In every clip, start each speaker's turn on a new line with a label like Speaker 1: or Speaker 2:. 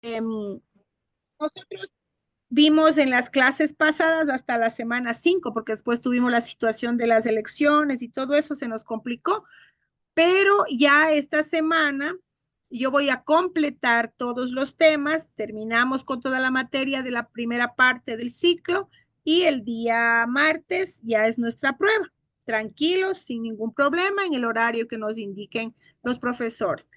Speaker 1: Nosotros vimos en las clases pasadas hasta la semana 5, porque después tuvimos la situación de las elecciones y todo eso se nos complicó, pero ya esta semana yo voy a completar todos los temas, terminamos con toda la materia de la primera parte del ciclo y el día martes ya es nuestra prueba. Tranquilos, sin ningún problema, en el horario que nos indiquen los profesores.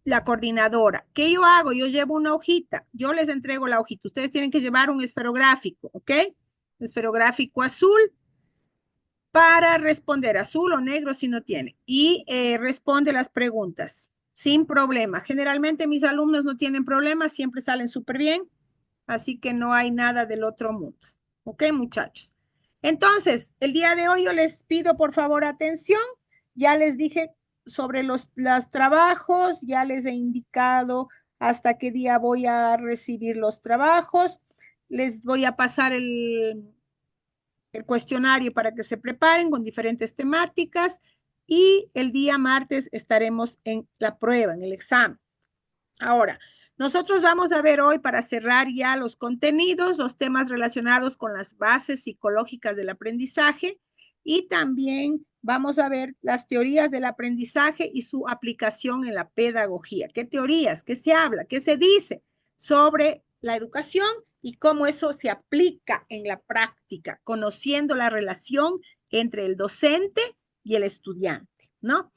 Speaker 1: La coordinadora, ¿qué yo hago? Yo llevo una hojita, yo les entrego la hojita. Ustedes tienen que llevar un esferográfico, ¿ok? Esferográfico azul para responder, azul o negro si no tiene, y responde las preguntas sin problema. Generalmente mis alumnos no tienen problemas, siempre salen súper bien, así que no hay nada del otro mundo. ¿Ok, muchachos? Entonces, el día de hoy yo les pido por favor atención. Ya les dije sobre los trabajos, ya les he indicado hasta qué día voy a recibir los trabajos. Les voy a pasar el cuestionario para que se preparen con diferentes temáticas y el día martes estaremos en la prueba, en el examen. Ahora, nosotros vamos a ver hoy para cerrar ya los contenidos, los temas relacionados con las bases psicológicas del aprendizaje y también vamos a ver las teorías del aprendizaje y su aplicación en la pedagogía. ¿Qué teorías? ¿Qué se habla? ¿Qué se dice sobre la educación y cómo eso se aplica en la práctica, conociendo la relación entre el docente y el estudiante, ¿no?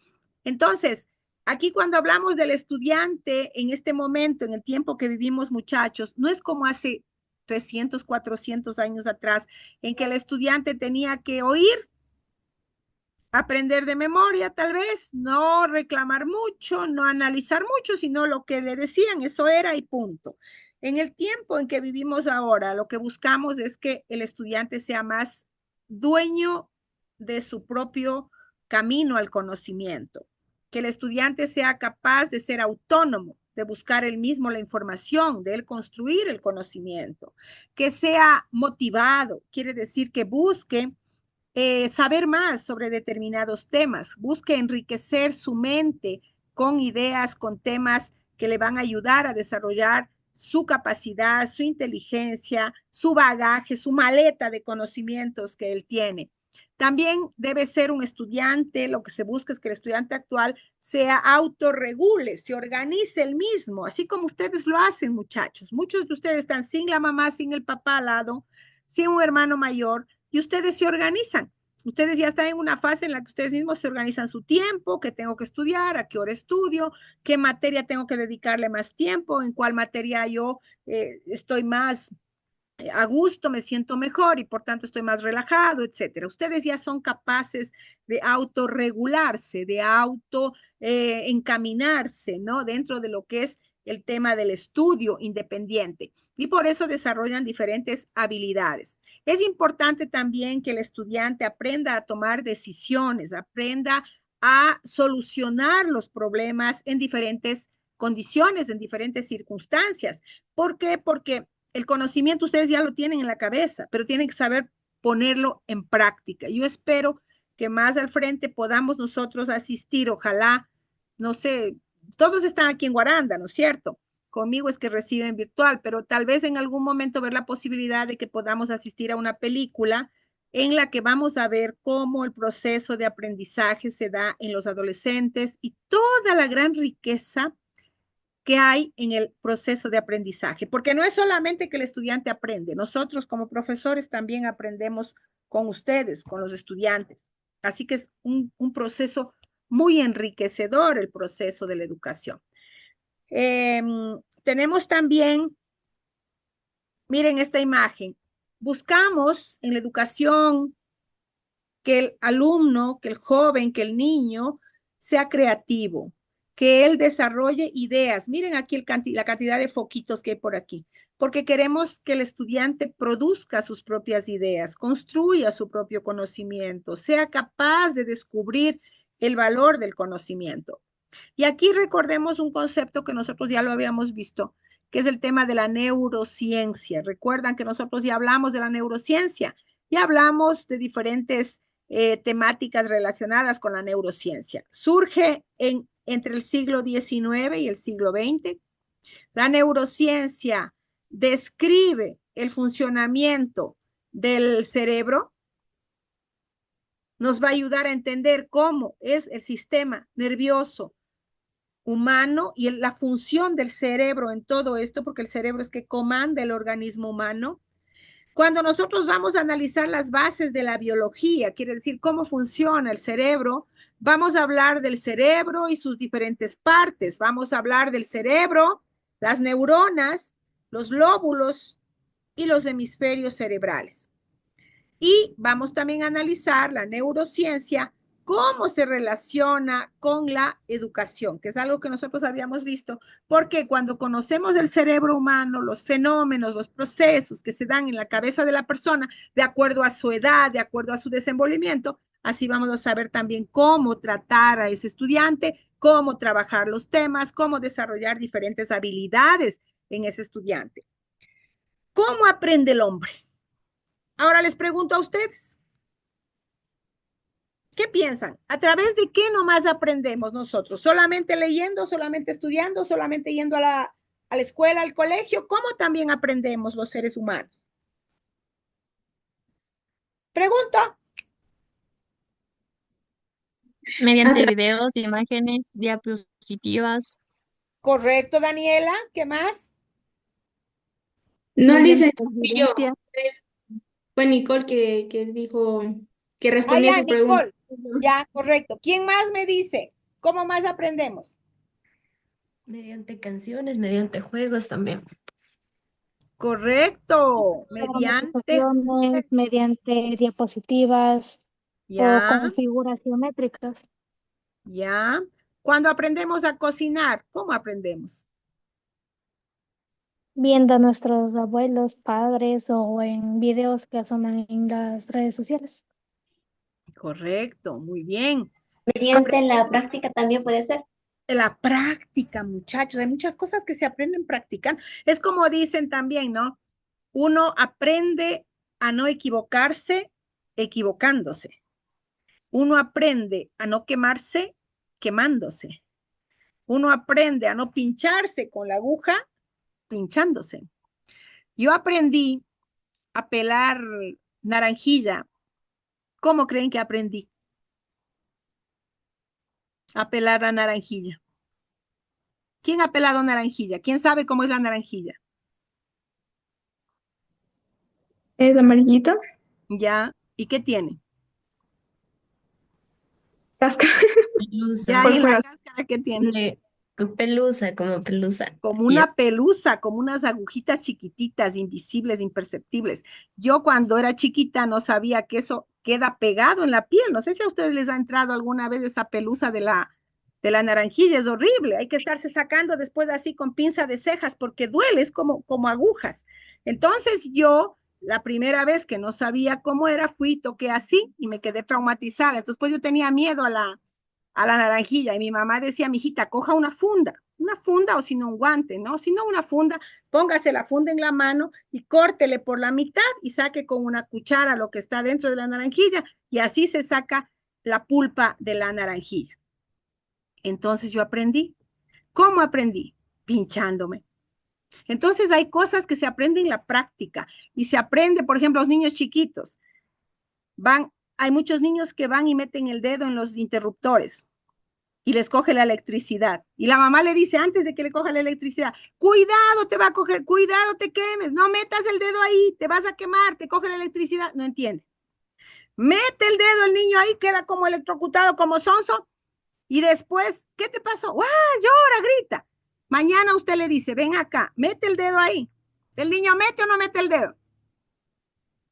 Speaker 1: Entonces, aquí cuando hablamos del estudiante en este momento, en el tiempo que vivimos, muchachos, no es como hace 300, 400 años atrás, en que el estudiante tenía que oír, aprender de memoria, tal vez, no reclamar mucho, no analizar mucho, sino lo que le decían, eso era y punto. En el tiempo en que vivimos ahora, lo que buscamos es que el estudiante sea más dueño de su propio camino al conocimiento, que el estudiante sea capaz de ser autónomo, de buscar él mismo la información, de él construir el conocimiento, que sea motivado, quiere decir que busque saber más sobre determinados temas, busque enriquecer su mente con ideas, con temas que le van a ayudar a desarrollar su capacidad, su inteligencia, su bagaje, su maleta de conocimientos que él tiene. También debe ser un estudiante, lo que se busca es que el estudiante actual sea autorregule, se organice el mismo, así como ustedes lo hacen, muchachos. Muchos de ustedes están sin la mamá, sin el papá al lado, sin un hermano mayor, y ustedes se organizan. Ustedes ya están en una fase en la que ustedes mismos se organizan su tiempo, qué tengo que estudiar, a qué hora estudio, qué materia tengo que dedicarle más tiempo, en cuál materia yo estoy más a gusto, me siento mejor y por tanto estoy más relajado, etcétera. Ustedes ya son capaces de autorregularse, de auto encaminarse, ¿no? Dentro de lo que es el tema del estudio independiente y por eso desarrollan diferentes habilidades. Es importante también que el estudiante aprenda a tomar decisiones, aprenda a solucionar los problemas en diferentes condiciones, en diferentes circunstancias. ¿Por qué? Porque el conocimiento ustedes ya lo tienen en la cabeza, pero tienen que saber ponerlo en práctica. Yo espero que más al frente podamos nosotros asistir, ojalá, no sé, todos están aquí en Guaranda, ¿no es cierto? Conmigo es que reciben virtual, pero tal vez en algún momento ver la posibilidad de que podamos asistir a una película en la que vamos a ver cómo el proceso de aprendizaje se da en los adolescentes y toda la gran riqueza que hay en el proceso de aprendizaje, porque no es solamente que el estudiante aprende, nosotros como profesores también aprendemos con ustedes, con los estudiantes. Así que es un proceso muy enriquecedor el proceso de la educación. Eh, tenemos también, miren esta imagen, buscamos en la educación que el alumno, que el joven, que el niño sea creativo, que él desarrolle ideas. Miren aquí la cantidad de foquitos que hay por aquí, porque queremos que el estudiante produzca sus propias ideas, construya su propio conocimiento, sea capaz de descubrir el valor del conocimiento. Y aquí recordemos un concepto que nosotros ya lo habíamos visto, que es el tema de la neurociencia. Recuerdan que nosotros ya hablamos de la neurociencia, ya hablamos de diferentes temáticas relacionadas con la neurociencia. Surge entre el siglo XIX y el siglo XX. La neurociencia describe el funcionamiento del cerebro, nos va a ayudar a entender cómo es el sistema nervioso humano y la función del cerebro en todo esto, porque el cerebro es que comanda el organismo humano. Cuando nosotros vamos a analizar las bases de la biología, quiere decir cómo funciona el cerebro, vamos a hablar del cerebro y sus diferentes partes. Vamos a hablar del cerebro, las neuronas, los lóbulos y los hemisferios cerebrales. Y vamos también a analizar la neurociencia, cómo se relaciona con la educación, que es algo que nosotros habíamos visto, porque cuando conocemos el cerebro humano, los fenómenos, los procesos que se dan en la cabeza de la persona, de acuerdo a su edad, de acuerdo a su desenvolvimiento, así vamos a saber también cómo tratar a ese estudiante, cómo trabajar los temas, cómo desarrollar diferentes habilidades en ese estudiante. ¿Cómo aprende el hombre? Ahora les pregunto a ustedes, ¿qué piensan? ¿A través de qué nomás aprendemos nosotros? ¿Solamente leyendo, solamente estudiando, solamente yendo a la escuela, al colegio? ¿Cómo también aprendemos los seres humanos? Pregunto.
Speaker 2: Mediante videos, imágenes, diapositivas,
Speaker 1: Correcto, Daniela. ¿Qué más?
Speaker 3: No,
Speaker 2: mediante
Speaker 3: dice, fui yo.
Speaker 2: evidencia.
Speaker 3: Fue Nicole que dijo, que
Speaker 1: Ah,
Speaker 3: respondió
Speaker 1: ya,
Speaker 3: su pregunta.
Speaker 1: Nicole. Ya, correcto. ¿Quién más me dice? ¿Cómo más aprendemos?
Speaker 4: Mediante canciones, mediante juegos también.
Speaker 1: Correcto. Mediante.
Speaker 5: Dramatizaciones mediante diapositivas o
Speaker 1: Ya,
Speaker 5: con figuras geométricas,
Speaker 1: ya. Cuando aprendemos a cocinar, ¿cómo aprendemos?
Speaker 5: viendo a nuestros abuelos, padres o en videos que asoman en las redes sociales.
Speaker 1: Correcto, muy bien.
Speaker 6: Mediante la práctica también puede ser.
Speaker 1: La práctica, muchachos, hay muchas cosas que se aprenden practicando. Es como dicen también, ¿no? Uno aprende a no equivocarse equivocándose. Uno aprende a no quemarse quemándose. Uno aprende a no pincharse con la aguja pinchándose. Yo aprendí a pelar naranjilla. ¿Cómo creen que aprendí a pelar la naranjilla? ¿Quién ha pelado naranjilla? ¿Quién sabe cómo es la naranjilla?
Speaker 2: ¿Es amarillito?
Speaker 1: ¿Ya? ¿Y qué tiene?
Speaker 2: Casca.
Speaker 4: Pelusa.
Speaker 1: Ya,
Speaker 2: Por
Speaker 1: ¿y la
Speaker 2: fuera.
Speaker 1: cáscara qué tiene?
Speaker 4: Pelusa, como pelusa.
Speaker 1: Como
Speaker 4: Y
Speaker 1: una pelusa, como unas agujitas chiquititas, invisibles, imperceptibles. Yo cuando era chiquita no sabía que eso queda pegado en la piel. No sé si a ustedes les ha entrado alguna vez esa pelusa de la naranjilla, es horrible. Hay que estarse sacando después así con pinza de cejas porque duele, es como agujas. Entonces yo, la primera vez que no sabía cómo era, fui, toqué así y me quedé traumatizada. Entonces pues yo tenía miedo a la naranjilla y mi mamá decía, mijita, coja una funda o si no un guante, ¿no? Si no una funda, póngase la funda en la mano y córtele por la mitad y saque con una cuchara lo que está dentro de la naranjilla y así se saca la pulpa de la naranjilla. Entonces yo aprendí. ¿Cómo aprendí? Pinchándome. Entonces hay cosas que se aprenden en la práctica y se aprende, por ejemplo, los niños chiquitos hay muchos niños que van y meten el dedo en los interruptores y les coge la electricidad. Y la mamá le dice antes de que le coja la electricidad, cuidado, te va a coger, cuidado, te quemes, no metas el dedo ahí, te vas a quemar, te coge la electricidad. No entiende. Mete el dedo el niño ahí, queda como electrocutado, como sonso, y después, ¿qué te pasó? ¡Ah, llora, grita! Mañana usted le dice, ven acá, mete el dedo ahí. ¿El niño mete o no mete el dedo?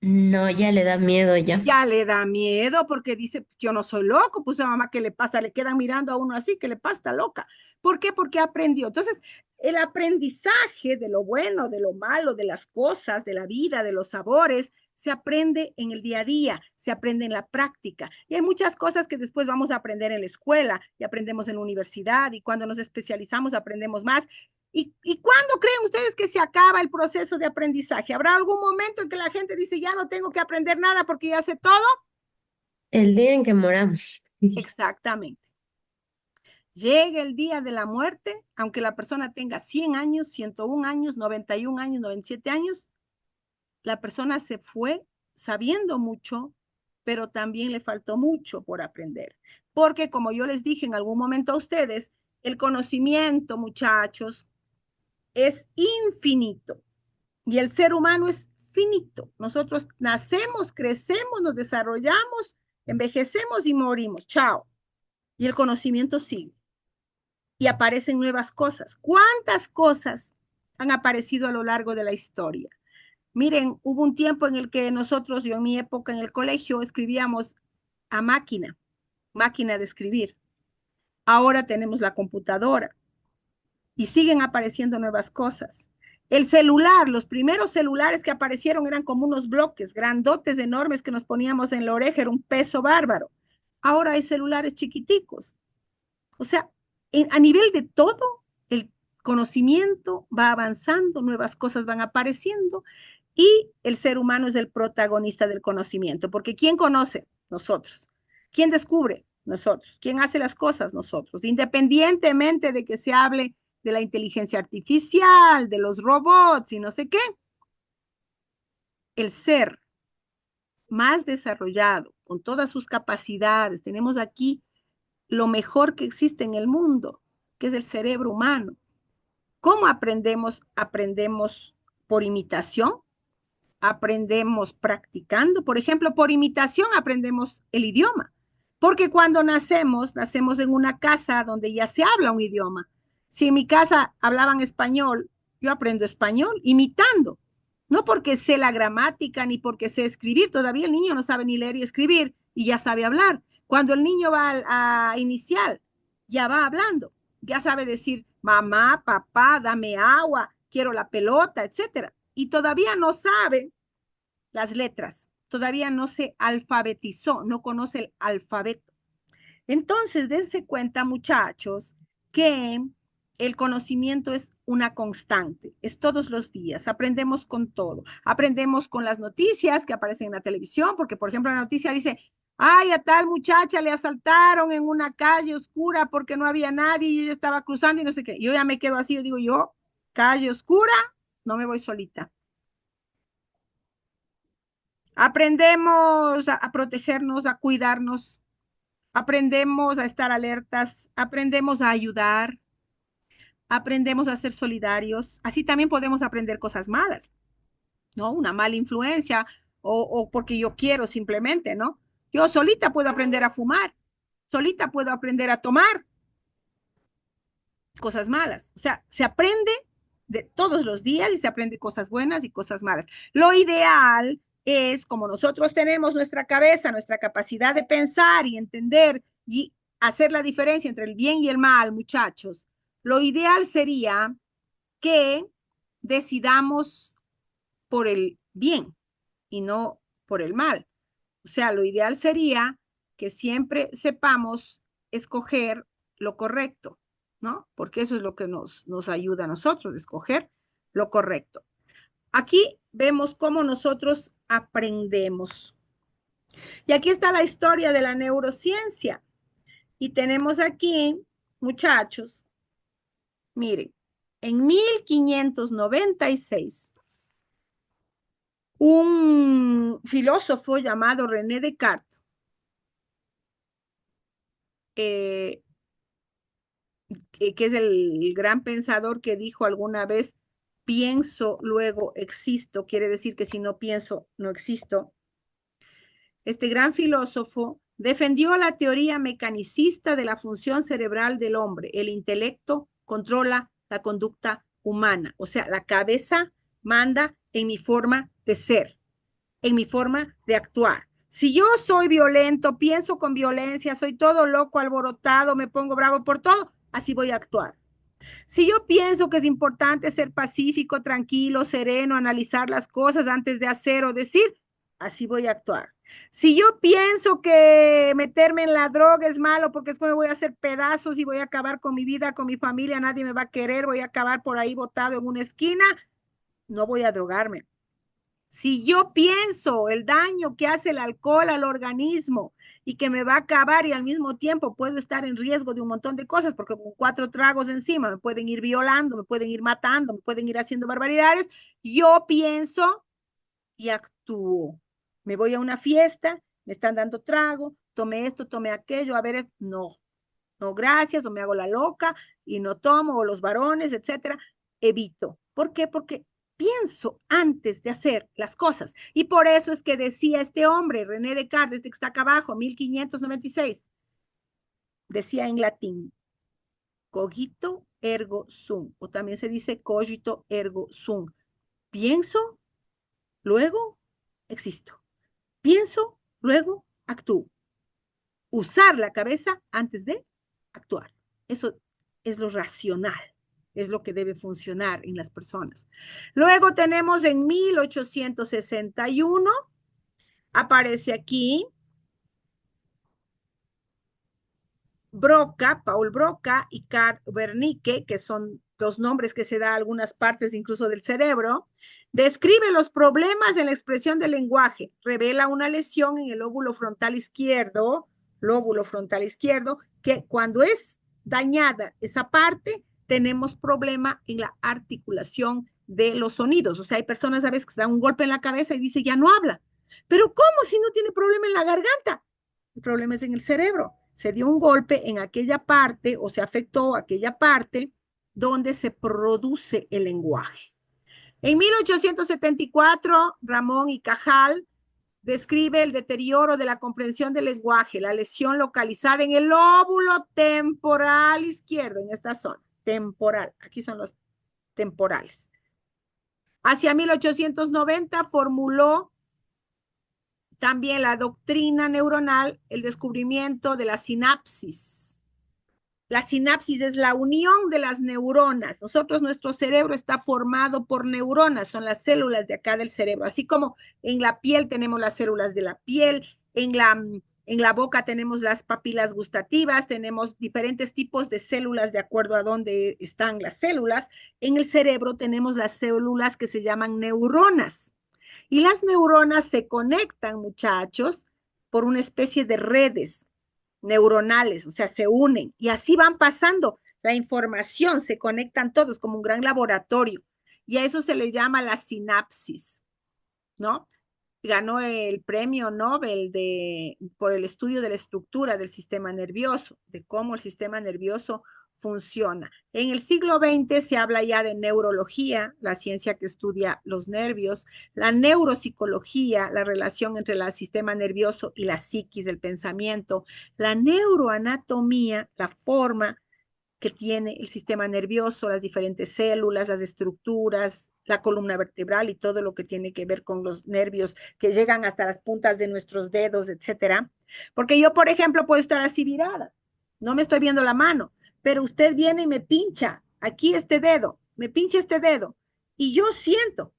Speaker 4: no, ya le da miedo ya.
Speaker 1: Ya le da miedo porque dice, yo no soy loco, pues a mamá, ¿qué le pasa? Le quedan mirando a uno así, ¿qué le pasa? Está loca. ¿Por qué? Porque aprendió. Entonces, el aprendizaje de lo bueno, de lo malo, de las cosas, de la vida, de los sabores, se aprende en el día a día, se aprende en la práctica. Y hay muchas cosas que después vamos a aprender en la escuela y aprendemos en la universidad y cuando nos especializamos aprendemos más. ¿Y cuándo creen ustedes que se acaba el proceso de aprendizaje? ¿Habrá algún momento en que la gente dice, ya no tengo que aprender nada porque ya sé todo?
Speaker 4: El día en que moramos.
Speaker 1: Exactamente. Llega el día de la muerte, aunque la persona tenga 100 años, 101 años, 91 años, 97 años, la persona se fue sabiendo mucho, pero también le faltó mucho por aprender. Porque como yo les dije en algún momento a ustedes, el conocimiento, muchachos, es infinito y el ser humano es finito. Nosotros nacemos, crecemos, nos desarrollamos, envejecemos y morimos. Chao. Y el conocimiento sigue. Y aparecen nuevas cosas. ¿Cuántas cosas han aparecido a lo largo de la historia? Miren, hubo un tiempo en el que nosotros, yo en mi época en el colegio, escribíamos a máquina de escribir. Ahora tenemos la computadora y siguen apareciendo nuevas cosas. El celular, los primeros celulares que aparecieron eran como unos bloques grandotes, enormes que nos poníamos en la oreja, era un peso bárbaro. Ahora hay celulares chiquiticos. O sea, a nivel de todo, el conocimiento va avanzando, nuevas cosas van apareciendo y el ser humano es el protagonista del conocimiento, porque ¿quién conoce? Nosotros. ¿Quién descubre? Nosotros. ¿Quién hace las cosas? Nosotros. Independientemente de que se hable de la inteligencia artificial, de los robots y no sé qué, el ser más desarrollado, con todas sus capacidades, tenemos aquí lo mejor que existe en el mundo, que es el cerebro humano. ¿Cómo aprendemos? Aprendemos por imitación, aprendemos practicando. Por ejemplo, por imitación aprendemos el idioma, porque cuando nacemos, nacemos en una casa donde ya se habla un idioma. Si en mi casa hablaban español, yo aprendo español imitando, no porque sé la gramática ni porque sé escribir, todavía el niño no sabe ni leer y escribir y ya sabe hablar. Cuando el niño va a inicial, ya va hablando, ya sabe decir mamá, papá, dame agua, quiero la pelota, etcétera. Y todavía no sabe las letras, todavía no se alfabetizó, no conoce el alfabeto. Entonces, dense cuenta, muchachos, que el conocimiento es una constante, es todos los días, aprendemos con todo, aprendemos con las noticias que aparecen en la televisión, porque por ejemplo la noticia dice, ay, a tal muchacha le asaltaron en una calle oscura porque no había nadie y ella estaba cruzando y no sé qué. Yo ya me quedo así, yo digo, yo, calle oscura, no me voy solita. Aprendemos a protegernos, a cuidarnos, aprendemos a estar alertas, aprendemos a ayudar, aprendemos a ser solidarios. Así también podemos aprender cosas malas, ¿no? Una mala influencia o porque yo quiero simplemente, ¿no? Yo solita puedo aprender a fumar, solita puedo aprender a tomar cosas malas. O sea, se aprende de todos los días y se aprende cosas buenas y cosas malas. Lo ideal es, como nosotros tenemos nuestra cabeza, nuestra capacidad de pensar y entender y hacer la diferencia entre el bien y el mal, muchachos, lo ideal sería que decidamos por el bien y no por el mal. O sea, lo ideal sería que siempre sepamos escoger lo correcto, ¿no? Porque eso es lo que nos ayuda a nosotros, escoger lo correcto. Aquí vemos cómo nosotros aprendemos. Y aquí está la historia de la neurociencia. Y tenemos aquí, muchachos, miren, en 1596, un filósofo llamado René Descartes, eh, que es el gran pensador que dijo alguna vez, pienso, luego existo, quiere decir que si no pienso, no existo. Este gran filósofo defendió la teoría mecanicista de la función cerebral del hombre. El intelecto controla la conducta humana, o sea, la cabeza manda en mi forma de ser, en mi forma de actuar. Si yo soy violento, pienso con violencia, soy todo loco, alborotado, me pongo bravo por todo, así voy a actuar. Si yo pienso que es importante ser pacífico, tranquilo, sereno, analizar las cosas antes de hacer o decir, así voy a actuar. Si yo pienso que meterme en la droga es malo porque después me voy a hacer pedazos y voy a acabar con mi vida, con mi familia, nadie me va a querer, voy a acabar por ahí botado en una esquina, no voy a drogarme. Si yo pienso el daño que hace el alcohol al organismo y que me va a acabar y al mismo tiempo puedo estar en riesgo de un montón de cosas, porque con 4 tragos encima me pueden ir violando, me pueden ir matando, me pueden ir haciendo barbaridades, yo pienso y actúo. Me voy a una fiesta, me están dando trago, tomé esto, tomé aquello, a ver, no, no gracias, o me hago la loca y no tomo, o los varones, etcétera, evito. ¿Por qué? Porque pienso antes de hacer las cosas. Y por eso es que decía este hombre, René Descartes, este que está acá abajo, 1596, decía en latín, cogito ergo sum, o también se dice cogito ergo sum. Pienso, luego existo. Pienso, luego actúo. Usar la cabeza antes de actuar. Eso es lo racional, es lo que debe funcionar en las personas. Luego tenemos en 1861, aparece aquí Broca, Paul Broca y Carl Wernicke, que son los nombres que se da a algunas partes incluso del cerebro, describe los problemas en la expresión del lenguaje, revela una lesión en el lóbulo frontal izquierdo, que cuando es dañada esa parte, tenemos problema en la articulación de los sonidos. O sea, hay personas a veces que se dan un golpe en la cabeza y dice, ya no habla. Pero ¿cómo si no tiene problema en la garganta? El problema es en el cerebro. Se dio un golpe en aquella parte o se afectó aquella parte donde se produce el lenguaje. En 1874, Ramón y Cajal describe el deterioro de la comprensión del lenguaje, la lesión localizada en el lóbulo temporal izquierdo, en esta zona, temporal. Aquí son los temporales. Hacia 1890 formuló también la doctrina neuronal, el descubrimiento de la sinapsis. La sinapsis es la unión de las neuronas. Nuestro cerebro está formado por neuronas, son las células de acá del cerebro. Así como en la piel tenemos las células de la piel, en la boca tenemos las papilas gustativas, tenemos diferentes tipos de células de acuerdo a dónde están las células. En el cerebro tenemos las células que se llaman neuronas. Y las neuronas se conectan, muchachos, por una especie de redes neuronales, o sea, se unen y así van pasando la información, se conectan todos como un gran laboratorio. Y a eso se le llama la sinapsis, ¿no? Ganó el premio Nobel por el estudio de la estructura del sistema nervioso, de cómo el sistema nervioso funciona. En el siglo XX se habla ya de neurología, la ciencia que estudia los nervios, la neuropsicología, la relación entre el sistema nervioso y la psiquis, el pensamiento, la neuroanatomía, la forma que tiene el sistema nervioso, las diferentes células, las estructuras, la columna vertebral y todo lo que tiene que ver con los nervios que llegan hasta las puntas de nuestros dedos, etcétera. Porque yo, por ejemplo, puedo estar así virada, no me estoy viendo la mano, pero usted viene y me pincha aquí este dedo, me pincha este dedo y yo siento,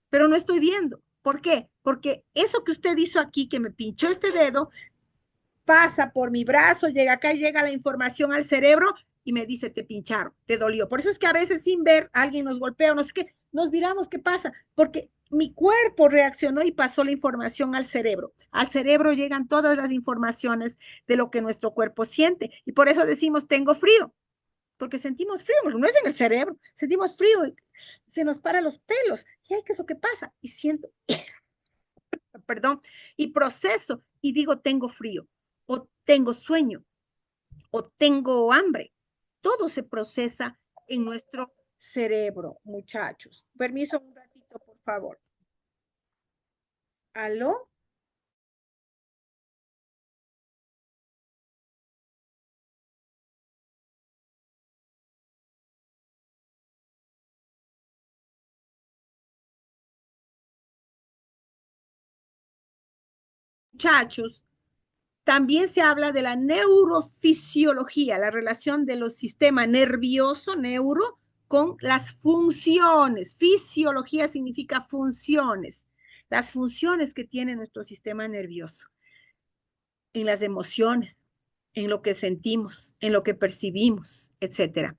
Speaker 1: pero no estoy viendo. ¿Por qué? Porque eso que usted hizo aquí, que me pinchó este dedo, pasa por mi brazo, llega acá y llega la información al cerebro y me dice, te pincharon, te dolió. Por eso es que a veces sin ver, alguien nos golpea o no sé qué, nos miramos qué pasa, porque mi cuerpo reaccionó y pasó la información al cerebro. Al cerebro llegan todas las informaciones de lo que nuestro cuerpo siente. Y por eso decimos, tengo frío, porque sentimos frío, no es en el cerebro, sentimos frío, y se nos paran los pelos. ¿Y qué es lo que pasa? Y siento, perdón, y proceso y digo, tengo frío, o tengo sueño, o tengo hambre. Todo se procesa en nuestro cerebro, muchachos. Permiso un ratito, por favor. ¿Aló? Muchachos, también se habla de la neurofisiología, la relación de los sistemas nervioso, neuro, con las funciones. Fisiología significa funciones, las funciones que tiene nuestro sistema nervioso, en las emociones, en lo que sentimos, en lo que percibimos, etcétera.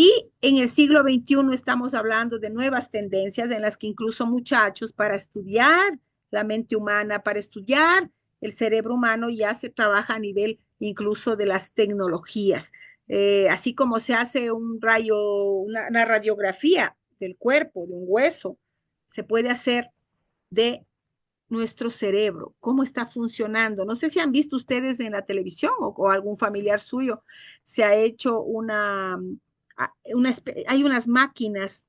Speaker 1: Y en el siglo XXI estamos hablando de nuevas tendencias en las que incluso muchachos para estudiar la mente humana, para estudiar el cerebro humano, ya se trabaja a nivel incluso de las tecnologías. Así como se hace un rayo, una radiografía del cuerpo, de un hueso, se puede hacer de nuestro cerebro, cómo está funcionando. No sé si han visto ustedes en la televisión o algún familiar suyo se ha hecho hay unas máquinas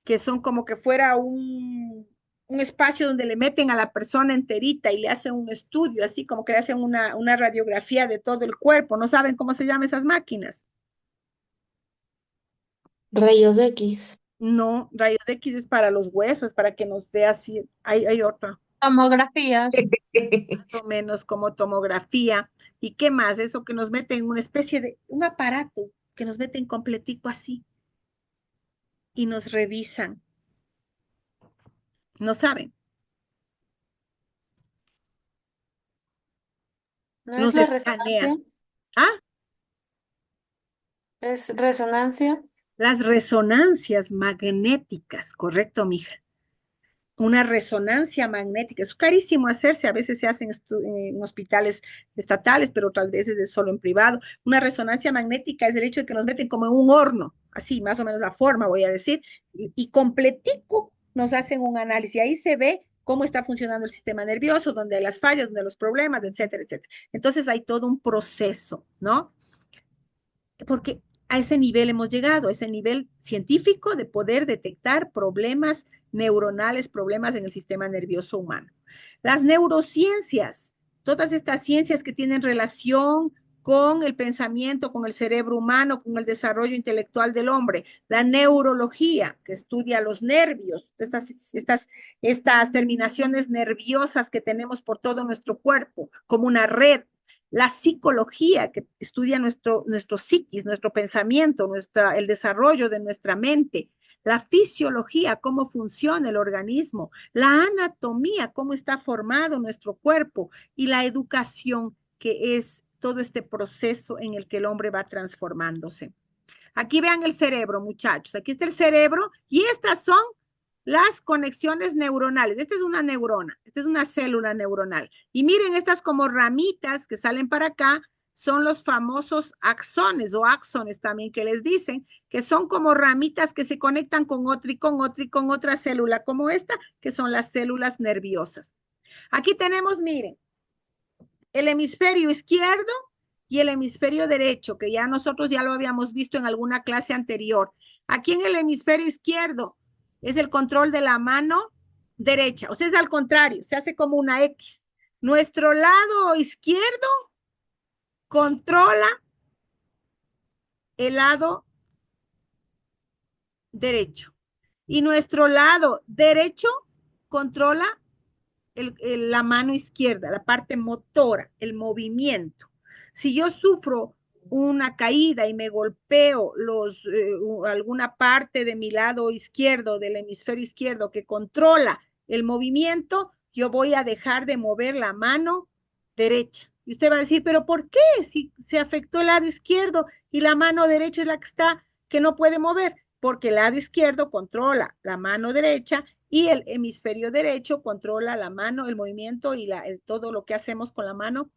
Speaker 1: que son como que fuera un espacio donde le meten a la persona enterita y le hacen un estudio, así como que le hacen una radiografía de todo el cuerpo. ¿No saben cómo se llaman esas máquinas?
Speaker 3: Rayos X.
Speaker 1: No, rayos X es para los huesos, para que nos vea así. Hay otra,
Speaker 2: Tomografías.
Speaker 1: más o menos como tomografía. ¿Y qué más? Eso que nos meten en una especie de, un aparato que nos meten completico así y nos revisan. No saben,
Speaker 7: ¿No es
Speaker 1: nos
Speaker 7: la
Speaker 1: escanean.
Speaker 7: resonancia?
Speaker 1: Ah,
Speaker 7: ¿Es resonancia?
Speaker 1: las resonancias magnéticas, correcto, mija. Una resonancia magnética. Es carísimo hacerse, a veces se hacen en hospitales estatales, pero otras veces es solo en privado. Una resonancia magnética es el hecho de que nos meten como en un horno, así más o menos la forma, voy a decir, y completico nos hacen un análisis. Y ahí se ve cómo está funcionando el sistema nervioso, donde hay las fallas, donde hay los problemas, etcétera, etcétera. Entonces hay todo un proceso, ¿no? Porque a ese nivel hemos llegado, a ese nivel científico de poder detectar problemas neuronales, problemas en el sistema nervioso humano. Las neurociencias, todas estas ciencias que tienen relación con el pensamiento, con el cerebro humano, con el desarrollo intelectual del hombre, la neurología, que estudia los nervios, estas terminaciones nerviosas que tenemos por todo nuestro cuerpo, como una red, la psicología, que estudia nuestro psiquis, nuestro pensamiento, el desarrollo de nuestra mente, la fisiología, cómo funciona el organismo, la anatomía, cómo está formado nuestro cuerpo, y la educación, que es todo este proceso en el que el hombre va transformándose. Aquí vean el cerebro, muchachos. Aquí está el cerebro y estas son las conexiones neuronales. Esta es una neurona, esta es una célula neuronal. Y miren, estas como ramitas que salen para acá son los famosos axones o axones también que les dicen, que son como ramitas que se conectan con otra y con otra y con otra célula como esta, que son las células nerviosas. Aquí tenemos, miren, el hemisferio izquierdo y el hemisferio derecho, que ya nosotros ya lo habíamos visto en alguna clase anterior. Aquí en el hemisferio izquierdo es el control de la mano derecha, o sea, es al contrario, se hace como una X. Nuestro lado izquierdo controla el lado derecho y nuestro lado derecho controla la mano izquierda, la parte motora, el movimiento. Si yo sufro una caída y me golpeo alguna parte de mi lado izquierdo, del hemisferio izquierdo que controla el movimiento, yo voy a dejar de mover la mano derecha. Y usted va a decir, pero ¿por qué? Si se afectó el lado izquierdo y la mano derecha es la que está, que no puede mover, porque el lado izquierdo controla la mano derecha y el hemisferio derecho controla la mano, el movimiento y todo lo que hacemos con la mano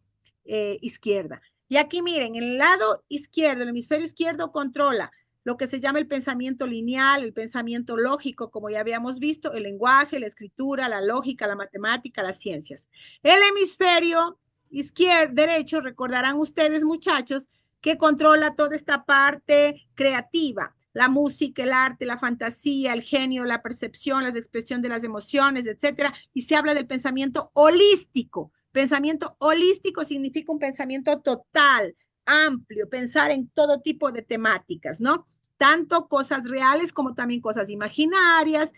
Speaker 1: izquierda. Y aquí miren, el lado izquierdo, el hemisferio izquierdo controla lo que se llama el pensamiento lineal, el pensamiento lógico, como ya habíamos visto, el lenguaje, la escritura, la lógica, la matemática, las ciencias. El hemisferio derecho, recordarán ustedes, muchachos, que controla toda esta parte creativa, la música, el arte, la fantasía, el genio, la percepción, la expresión de las emociones, etcétera. Y se habla del pensamiento holístico. Pensamiento holístico significa un pensamiento total, amplio, pensar en todo tipo de temáticas, ¿no? Tanto cosas reales como también cosas imaginarias,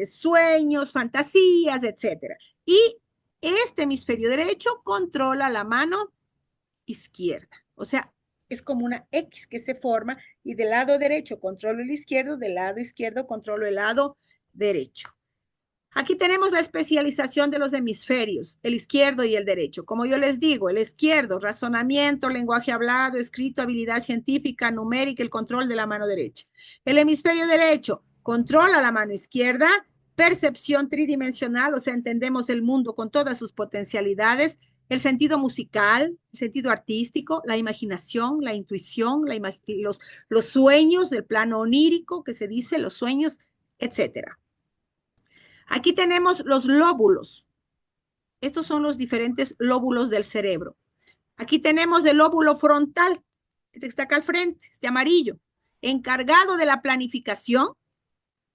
Speaker 1: sueños, fantasías, etcétera. Y este hemisferio derecho controla la mano izquierda. O sea, es como una X que se forma y del lado derecho controlo el izquierdo, del lado izquierdo controlo el lado derecho. Aquí tenemos la especialización de los hemisferios, el izquierdo y el derecho. Como yo les digo, el izquierdo, razonamiento, lenguaje hablado, escrito, habilidad científica, numérica, el control de la mano derecha. El hemisferio derecho controla la mano izquierda, percepción tridimensional, o sea, entendemos el mundo con todas sus potencialidades, el sentido musical, el sentido artístico, la imaginación, la intuición, los sueños, el plano onírico, que se dice, los sueños, etcétera. Aquí tenemos los lóbulos. Estos son los diferentes lóbulos del cerebro. Aquí tenemos el lóbulo frontal, este que está acá al frente, este amarillo, encargado de la planificación,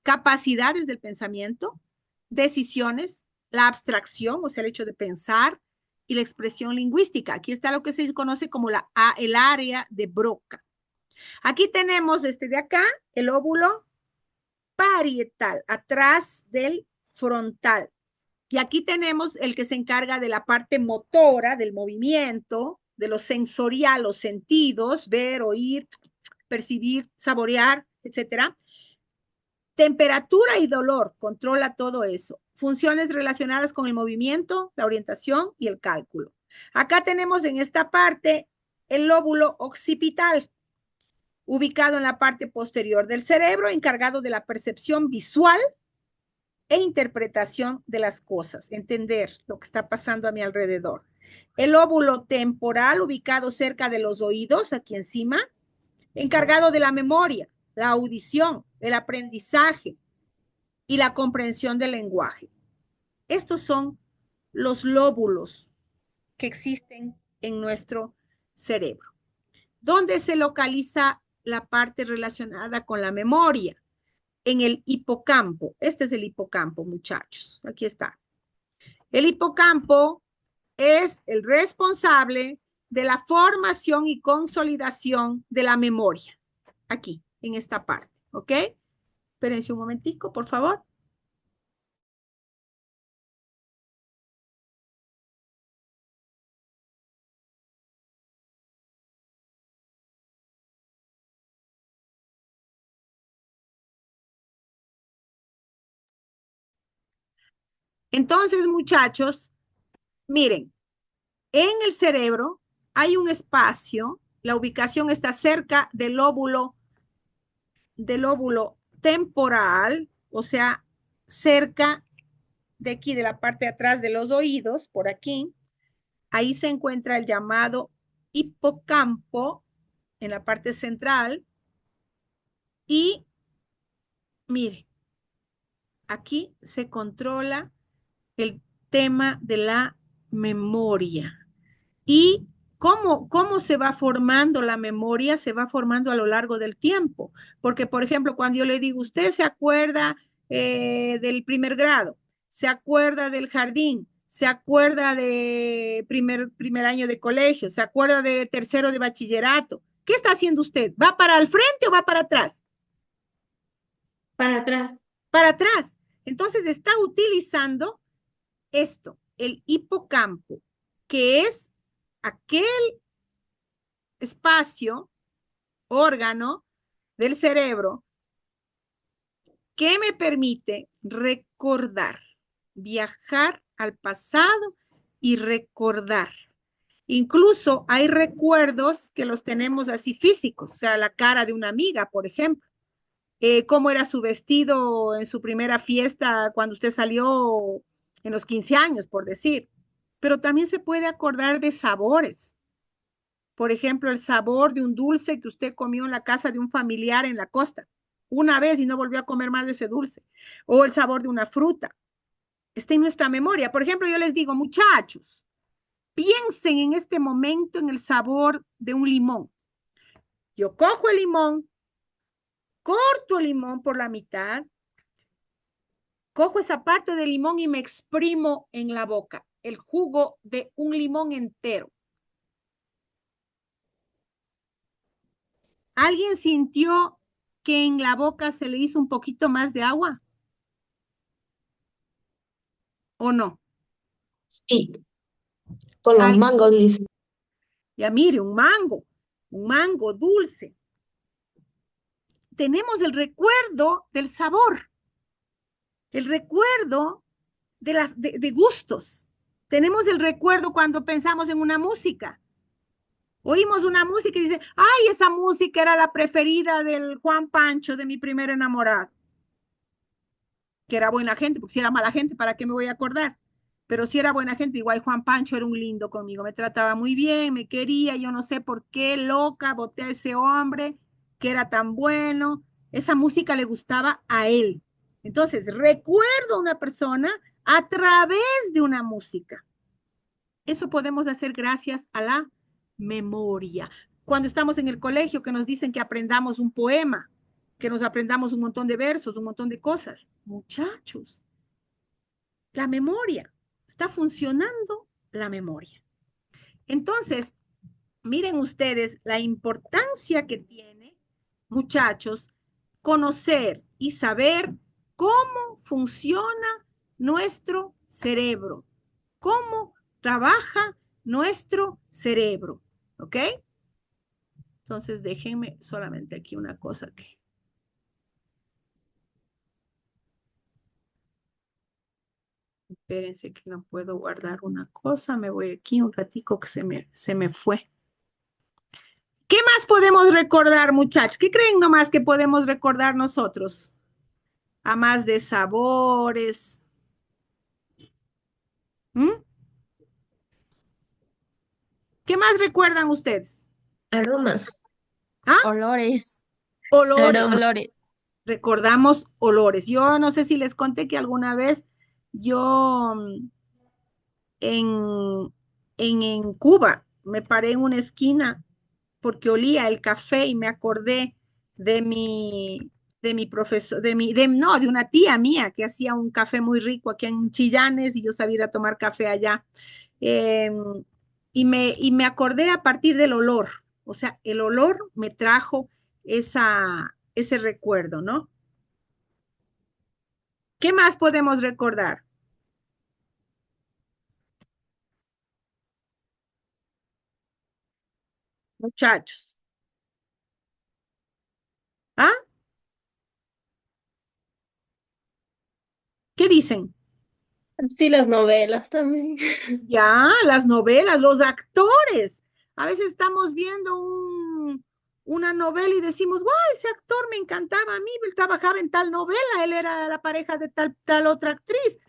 Speaker 1: capacidades del pensamiento, decisiones, la abstracción, o sea, el hecho de pensar, y la expresión lingüística. Aquí está lo que se conoce como el área de Broca. Aquí tenemos este de acá, el lóbulo parietal, atrás del frontal. Y aquí tenemos el que se encarga de la parte motora, del movimiento, de lo sensorial, los sentidos, ver, oír, percibir, saborear, etcétera. Temperatura y dolor, controla todo eso. Funciones relacionadas con el movimiento, la orientación y el cálculo. Acá tenemos en esta parte el lóbulo occipital, ubicado en la parte posterior del cerebro, encargado de la percepción visual e interpretación de las cosas, entender lo que está pasando a mi alrededor. El lóbulo temporal, ubicado cerca de los oídos, aquí encima, encargado de la memoria, la audición, el aprendizaje y la comprensión del lenguaje. Estos son los lóbulos que existen en nuestro cerebro. ¿Dónde se localiza la parte relacionada con la memoria? En el hipocampo. Este es el hipocampo, muchachos. Aquí está. El hipocampo es el responsable de la formación y consolidación de la memoria. Aquí, en esta parte. ¿Ok? Espérense un momentico, por favor. Entonces, muchachos, miren, en el cerebro hay un espacio, la ubicación está cerca del lóbulo temporal, o sea, cerca de aquí, de la parte de atrás de los oídos, por aquí. Ahí se encuentra el llamado hipocampo en la parte central. Y mire, aquí se controla el tema de la memoria. ¿Y cómo se va formando la memoria? Se va formando a lo largo del tiempo. Porque, por ejemplo, cuando yo le digo, usted se acuerda del primer grado, se acuerda del jardín, se acuerda de primer año de colegio, se acuerda de tercero de bachillerato. ¿Qué está haciendo usted? ¿Va para el frente o va para atrás?
Speaker 4: Para atrás.
Speaker 1: Para atrás. Entonces está utilizando esto, el hipocampo, que es aquel espacio, órgano del cerebro que me permite recordar, viajar al pasado y recordar. Incluso hay recuerdos que los tenemos así físicos, o sea, la cara de una amiga, por ejemplo. Cómo era su vestido en su primera fiesta cuando usted salió en los 15 años, por decir. Pero también se puede acordar de sabores. Por ejemplo, el sabor de un dulce que usted comió en la casa de un familiar en la costa, una vez y no volvió a comer más de ese dulce. O el sabor de una fruta. Está en nuestra memoria. Por ejemplo, yo les digo, muchachos, piensen en este momento en el sabor de un limón. Yo cojo el limón, corto el limón por la mitad, cojo esa parte del limón y me exprimo en la boca el jugo de un limón entero. ¿Alguien sintió que en la boca se le hizo un poquito más de agua? ¿O no?
Speaker 3: Sí, con los mangos, Liz.
Speaker 1: Ya mire, un mango dulce. Tenemos el recuerdo del sabor, el recuerdo de gustos. Tenemos el recuerdo cuando pensamos en una música. Oímos una música y dice, ay, esa música era la preferida del Juan Pancho, de mi primer enamorado. Que era buena gente, porque si era mala gente, ¿para qué me voy a acordar? Pero si era buena gente, igual Juan Pancho era un lindo conmigo, me trataba muy bien, me quería, yo no sé por qué, loca, boté a ese hombre que era tan bueno. Esa música le gustaba a él. Entonces, recuerdo a una persona a través de una música. Eso podemos hacer gracias a la memoria. Cuando estamos en el colegio, que nos dicen que aprendamos un poema, que nos aprendamos un montón de versos, un montón de cosas. Muchachos, la memoria, está funcionando la memoria. Entonces, miren ustedes la importancia que tiene, muchachos, conocer y saber cómo funciona nuestro cerebro, cómo trabaja nuestro cerebro, ¿ok? Entonces, déjenme solamente aquí una cosa que... Espérense que no puedo guardar una cosa, me voy aquí un ratico que se me fue. ¿Qué más podemos recordar, muchachos? ¿Qué creen nomás que podemos recordar nosotros? A más de sabores. ¿Mm? ¿Qué más recuerdan ustedes?
Speaker 3: Aromas.
Speaker 1: ¿Ah?
Speaker 2: Olores,
Speaker 1: Olores.
Speaker 3: Aromas.
Speaker 2: olores.
Speaker 1: Recordamos olores. Yo no sé si les conté que alguna vez yo en, en Cuba me paré en una esquina porque olía el café y me acordé de mi profesor, no, de una tía mía que hacía un café muy rico aquí en Chillanes y yo sabía ir a tomar café allá. Eh, y me acordé a partir del olor, o sea, el olor me trajo ese recuerdo, ¿no? ¿Qué más podemos recordar? Muchachos. ¿Ah? ¿Qué dicen?
Speaker 3: Sí, las novelas también.
Speaker 1: Ya, las novelas, los actores. A veces estamos viendo una novela y decimos, guau, ese actor me encantaba a mí, él trabajaba en tal novela, él era la pareja de tal otra actriz.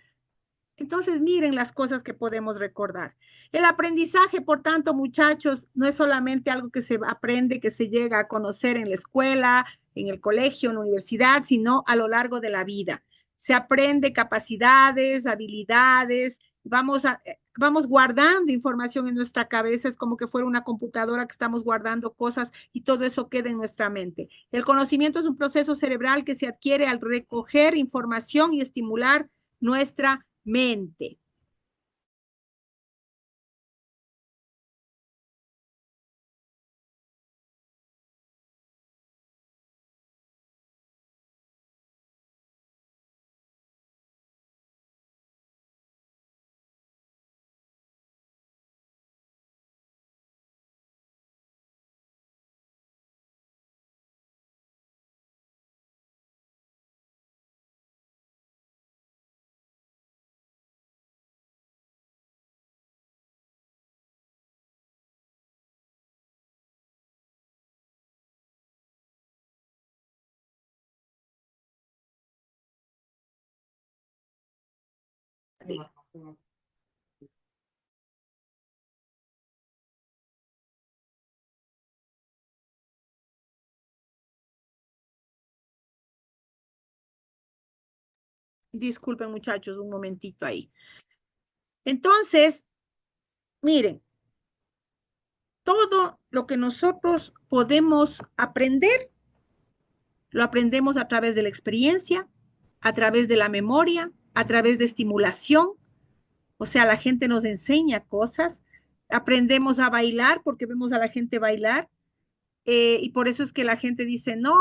Speaker 1: Entonces, miren las cosas que podemos recordar. El aprendizaje, por tanto, muchachos, no es solamente algo que se aprende, que se llega a conocer en la escuela, en el colegio, en la universidad, sino a lo largo de la vida. Se aprende capacidades, habilidades, vamos guardando información en nuestra cabeza, es como que fuera una computadora que estamos guardando cosas y todo eso queda en nuestra mente. El conocimiento es un proceso cerebral que se adquiere al recoger información y estimular nuestra mente. Disculpen, muchachos, un momentito ahí. Entonces, miren, todo lo que nosotros podemos aprender, lo aprendemos a través de la experiencia, a través de la memoria, a través de estimulación. O sea, la gente nos enseña cosas. Aprendemos a bailar porque vemos a la gente bailar. Y por eso es que la gente dice, no,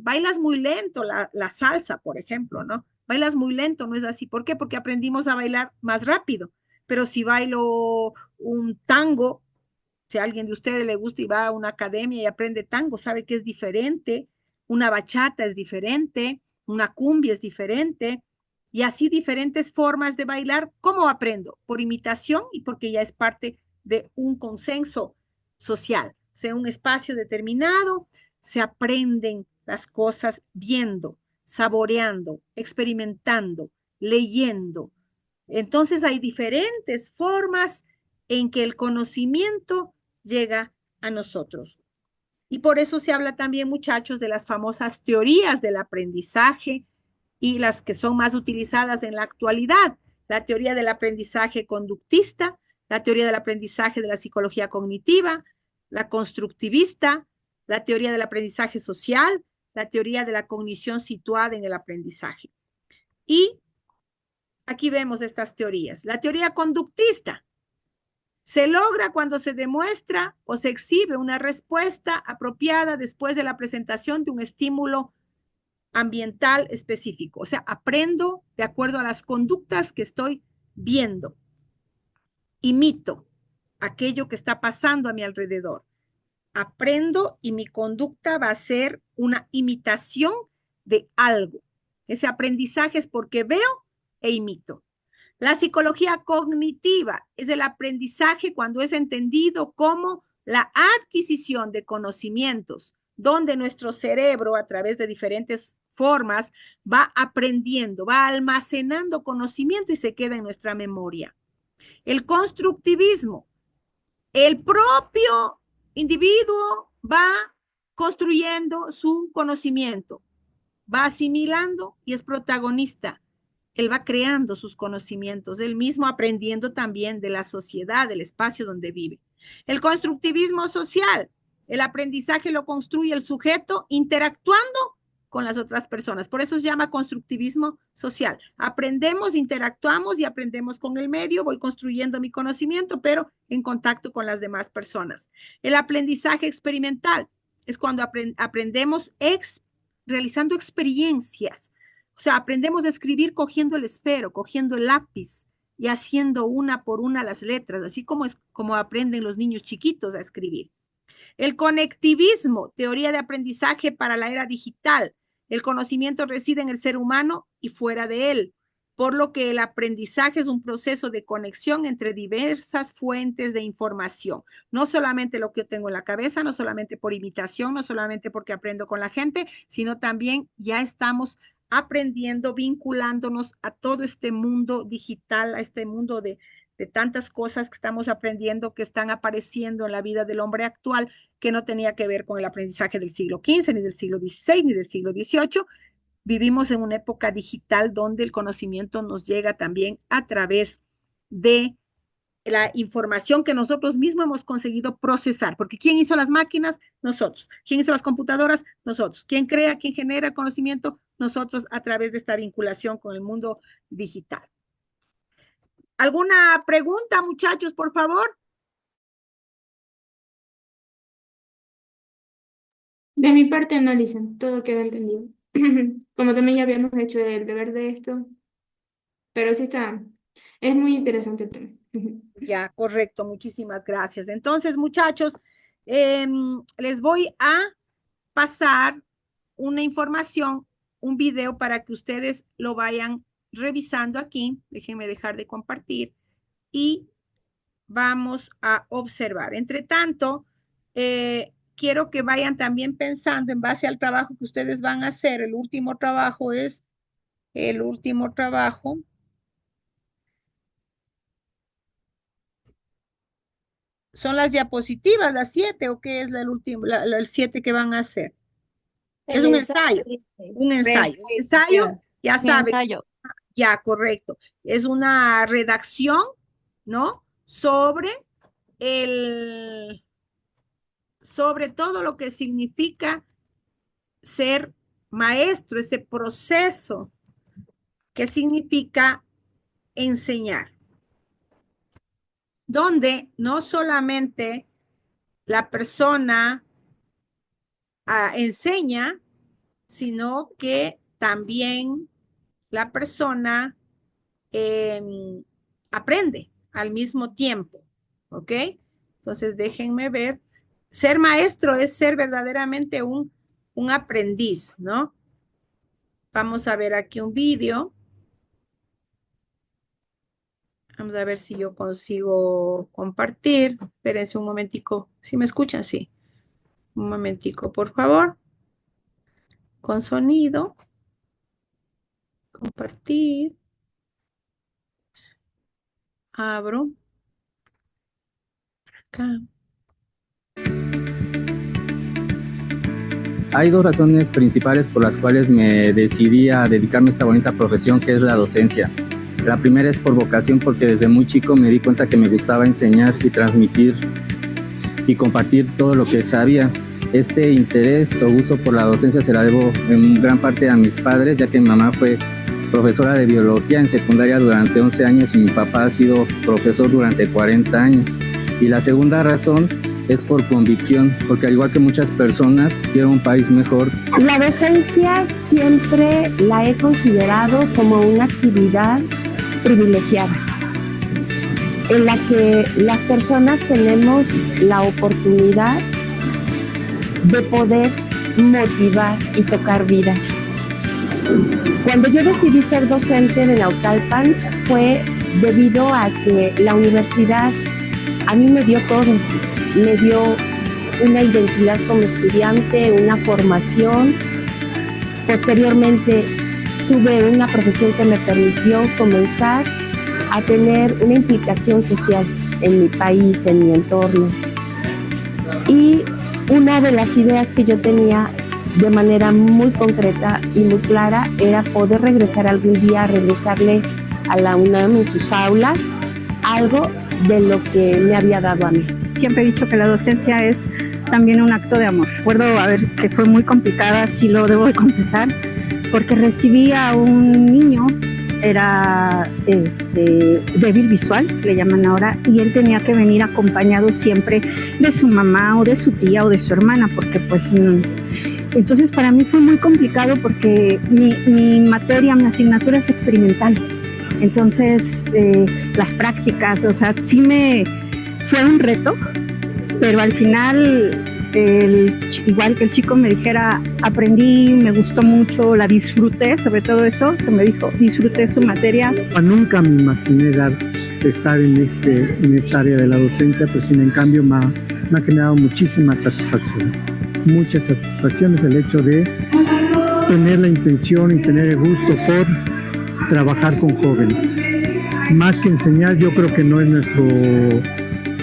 Speaker 1: bailas muy lento, la salsa, por ejemplo, ¿no? Bailas muy lento, no es así. ¿Por qué? Porque aprendimos a bailar más rápido. Pero si bailo un tango, si a alguien de ustedes le gusta y va a una academia y aprende tango, sabe que es diferente, una bachata es diferente, una cumbia es diferente, Y así diferentes formas de bailar. ¿Cómo aprendo? Por imitación y porque ya es parte de un consenso social. O sea, un espacio determinado, se aprenden las cosas viendo, saboreando, experimentando, leyendo. Entonces hay diferentes formas en que el conocimiento llega a nosotros. Y por eso se habla también, muchachos, de las famosas teorías del aprendizaje y las que son más utilizadas en la actualidad. La teoría del aprendizaje conductista, la teoría del aprendizaje de la psicología cognitiva, la constructivista, la teoría del aprendizaje social, la teoría de la cognición situada en el aprendizaje. Y aquí vemos estas teorías. La teoría conductista se logra cuando se demuestra o se exhibe una respuesta apropiada después de la presentación de un estímulo ambiental específico. O sea, aprendo de acuerdo a las conductas que estoy viendo. Imito aquello que está pasando a mi alrededor. Aprendo y mi conducta va a ser una imitación de algo. Ese aprendizaje es porque veo e imito. La psicología cognitiva es el aprendizaje cuando es entendido como la adquisición de conocimientos, donde nuestro cerebro, a través de diferentes formas, va aprendiendo, va almacenando conocimiento y se queda en nuestra memoria. El constructivismo, el propio individuo va construyendo su conocimiento, va asimilando y es protagonista. Él va creando sus conocimientos, él mismo aprendiendo también de la sociedad, del espacio donde vive. El constructivismo social, el aprendizaje lo construye el sujeto interactuando con las otras personas. Por eso se llama constructivismo social. Aprendemos, interactuamos y aprendemos con el medio, voy construyendo mi conocimiento, pero en contacto con las demás personas. El aprendizaje experimental es cuando aprendemos realizando experiencias. O sea, aprendemos a escribir cogiendo el esfero, cogiendo el lápiz y haciendo una por una las letras, así como es como aprenden los niños chiquitos a escribir. El conectivismo, teoría de aprendizaje para la era digital. El conocimiento reside en el ser humano y fuera de él, por lo que el aprendizaje es un proceso de conexión entre diversas fuentes de información. No solamente lo que yo tengo en la cabeza, no solamente por imitación, no solamente porque aprendo con la gente, sino también ya estamos aprendiendo, vinculándonos a todo este mundo digital, a este mundo de tantas cosas que estamos aprendiendo, que están apareciendo en la vida del hombre actual, que no tenía que ver con el aprendizaje del siglo XV, ni del siglo XVI, ni del siglo XVIII. Vivimos en una época digital donde el conocimiento nos llega también a través de la información que nosotros mismos hemos conseguido procesar, porque ¿quién hizo las máquinas? Nosotros. ¿Quién hizo las computadoras? Nosotros. ¿Quién crea, quién genera conocimiento? Nosotros, a través de esta vinculación con el mundo digital. ¿Alguna pregunta, muchachos, por favor?
Speaker 2: De mi parte no, Lisa, todo queda entendido. Como también ya habíamos hecho el deber de esto, pero sí está, es muy interesante el tema.
Speaker 1: Ya, correcto, muchísimas gracias. Entonces, muchachos, les voy a pasar una información, un video para que ustedes lo vayan revisando aquí. Déjenme dejar de compartir y vamos a observar. Entre tanto, quiero que vayan también pensando en base al trabajo que ustedes van a hacer. El último trabajo es el último trabajo. ¿Son las diapositivas, las 7 o qué es el último, el 7 que van a hacer? Es
Speaker 3: El
Speaker 1: un
Speaker 3: ensayo.
Speaker 1: ensayo, un ensayo. Un ensayo, ya
Speaker 2: Mi
Speaker 1: saben,
Speaker 2: ensayo.
Speaker 1: ya, correcto. Es una redacción, ¿no? Sobre sobre todo lo que significa ser maestro, ese proceso que significa enseñar, donde no solamente la persona enseña, sino que también la persona eh, aprende al mismo tiempo, ¿ok? Entonces déjenme ver. Ser maestro es ser verdaderamente un aprendiz, ¿no? Vamos a ver aquí un vídeo Vamos a ver si yo consigo compartir. Espérense un momentico. ¿Sí me escuchan? Sí. Un momentico, por favor. Con sonido. Compartir. Abro. Acá.
Speaker 7: Hay dos razones principales por las cuales me decidí a dedicarme a esta bonita profesión que es la docencia. La primera es por vocación, porque desde muy chico me di cuenta que me gustaba enseñar y transmitir y compartir todo lo que sabía. Este interés o gusto por la docencia se la debo en gran parte a mis padres, ya que mi mamá fue profesora de biología en secundaria durante 11 años y mi papá ha sido profesor durante 40 años. Y la segunda razón es por convicción, porque al igual que muchas personas, quiero un país mejor.
Speaker 8: La docencia siempre la he considerado como una actividad privilegiada, en la que las personas tenemos la oportunidad de poder motivar y tocar vidas. Cuando yo decidí ser docente de Naucalpan fue debido a que la universidad a mí me dio todo, me dio una identidad como estudiante, una formación. Posteriormente tuve una profesión que me permitió comenzar a tener una implicación social en mi país, en mi entorno. Y una de las ideas que yo tenía de manera muy concreta y muy clara era poder regresar algún día a regresarle a la UNAM en sus aulas algo de lo que me había dado a mí.
Speaker 9: Siempre he dicho que la docencia es también un acto de amor. Recuerdo, que fue muy complicada, sí lo debo de confesar, porque recibí a un niño, era débil visual, le llaman ahora, y él tenía que venir acompañado siempre de su mamá o de su tía o de su hermana, porque pues entonces para mí fue muy complicado porque mi materia, mi asignatura es experimental. Entonces las prácticas, o sea, sí fue un reto, pero al final igual que el chico me dijera, aprendí, me gustó mucho, la disfruté, sobre todo eso, que me dijo, disfruté su materia.
Speaker 10: Nunca me imaginé estar en esta área de la docencia, pero sin en cambio me ha generado muchísima satisfacción. Muchas satisfacciones el hecho de tener la intención y tener el gusto por trabajar con jóvenes. Más que enseñar, yo creo que no es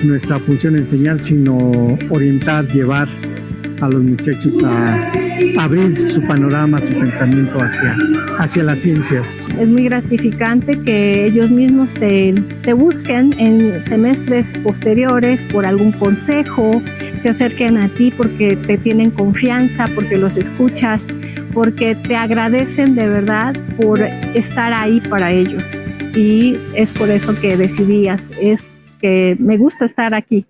Speaker 10: nuestra función enseñar, sino orientar, llevar a los muchachos a abrir su panorama, su pensamiento hacia las ciencias.
Speaker 9: Es muy gratificante que ellos mismos te busquen en semestres posteriores por algún consejo, se acerquen a ti porque te tienen confianza, porque los escuchas, porque te agradecen de verdad por estar ahí para ellos. Y es por eso que decidí, es que me gusta estar aquí.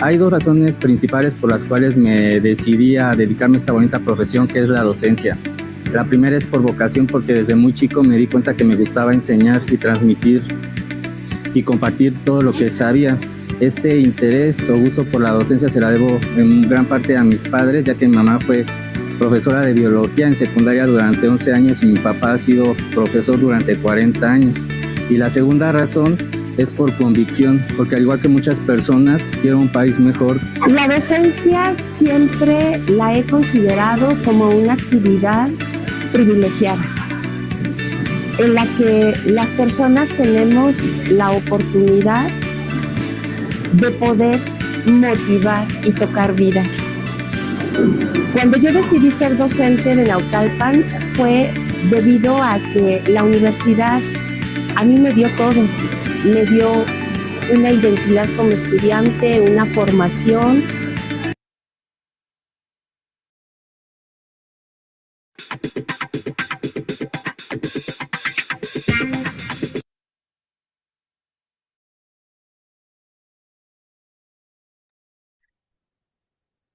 Speaker 7: Hay dos razones principales por las cuales me decidí a dedicarme a esta bonita profesión que es la docencia. La primera es por vocación, porque desde muy chico me di cuenta que me gustaba enseñar y transmitir y compartir todo lo que sabía. Este interés o gusto por la docencia se la debo en gran parte a mis padres, ya que mi mamá fue profesora de biología en secundaria durante 11 años y mi papá ha sido profesor durante 40 años. Y la segunda razón es por convicción, porque al igual que muchas personas, quiero un país mejor.
Speaker 8: La docencia siempre la he considerado como una actividad privilegiada, en la que las personas tenemos la oportunidad de poder motivar y tocar vidas. Cuando yo decidí ser docente de Naucalpan fue debido a que la universidad a mí me dio todo. Me dio una identidad como estudiante, una formación.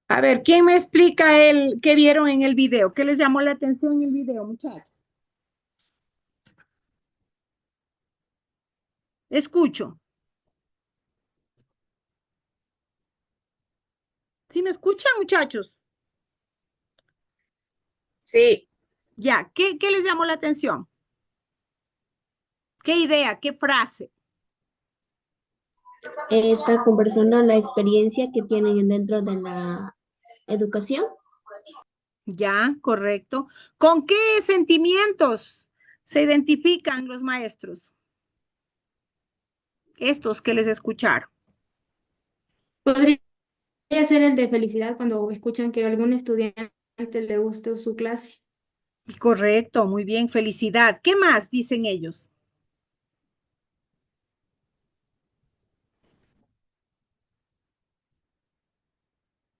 Speaker 1: A ver, ¿quién me explica qué vieron en el video? ¿Qué les llamó la atención en el video, muchachos? Escucho. ¿Sí me escuchan, muchachos?
Speaker 3: Sí.
Speaker 1: Ya, ¿qué les llamó la atención? ¿Qué idea? ¿Qué frase?
Speaker 6: Está conversando la experiencia que tienen dentro de la educación.
Speaker 1: Ya, correcto. ¿Con qué sentimientos se identifican los maestros? Estos que les escucharon.
Speaker 2: Podría ser el de felicidad cuando escuchan que a algún estudiante le gustó su clase.
Speaker 1: Correcto, muy bien, felicidad. ¿Qué más dicen ellos?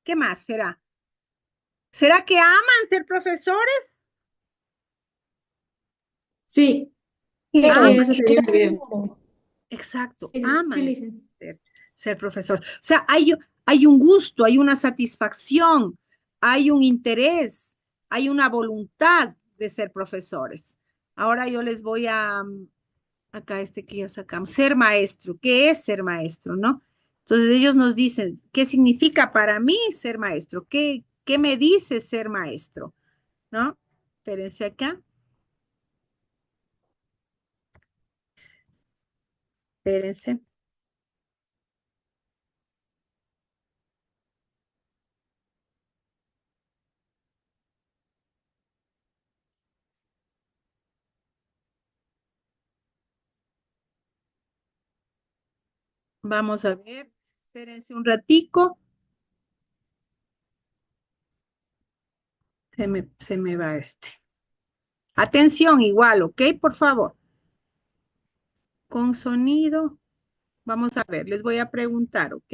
Speaker 1: ¿Qué más será? ¿Será que aman ser profesores?
Speaker 2: Sí,
Speaker 3: Claro.
Speaker 2: sí,
Speaker 1: Aman,
Speaker 2: eso se vio en el video.
Speaker 1: exacto,
Speaker 2: Sí, sí,
Speaker 1: aman
Speaker 2: dicen.
Speaker 1: ser profesor. O sea, hay un gusto, hay una satisfacción, hay un interés, hay una voluntad de ser profesores. Ahora yo les voy acá que ya sacamos, ser maestro. ¿Qué es ser maestro, no? Entonces ellos nos dicen, ¿qué significa para mí ser maestro? ¿Qué me dice ser maestro? ¿No? Espérense acá. Espérense. Vamos a ver. Espérense un ratico. Se me va este. Atención, igual, ¿ok? Por favor. Con sonido. Vamos a ver, les voy a preguntar, ¿ok?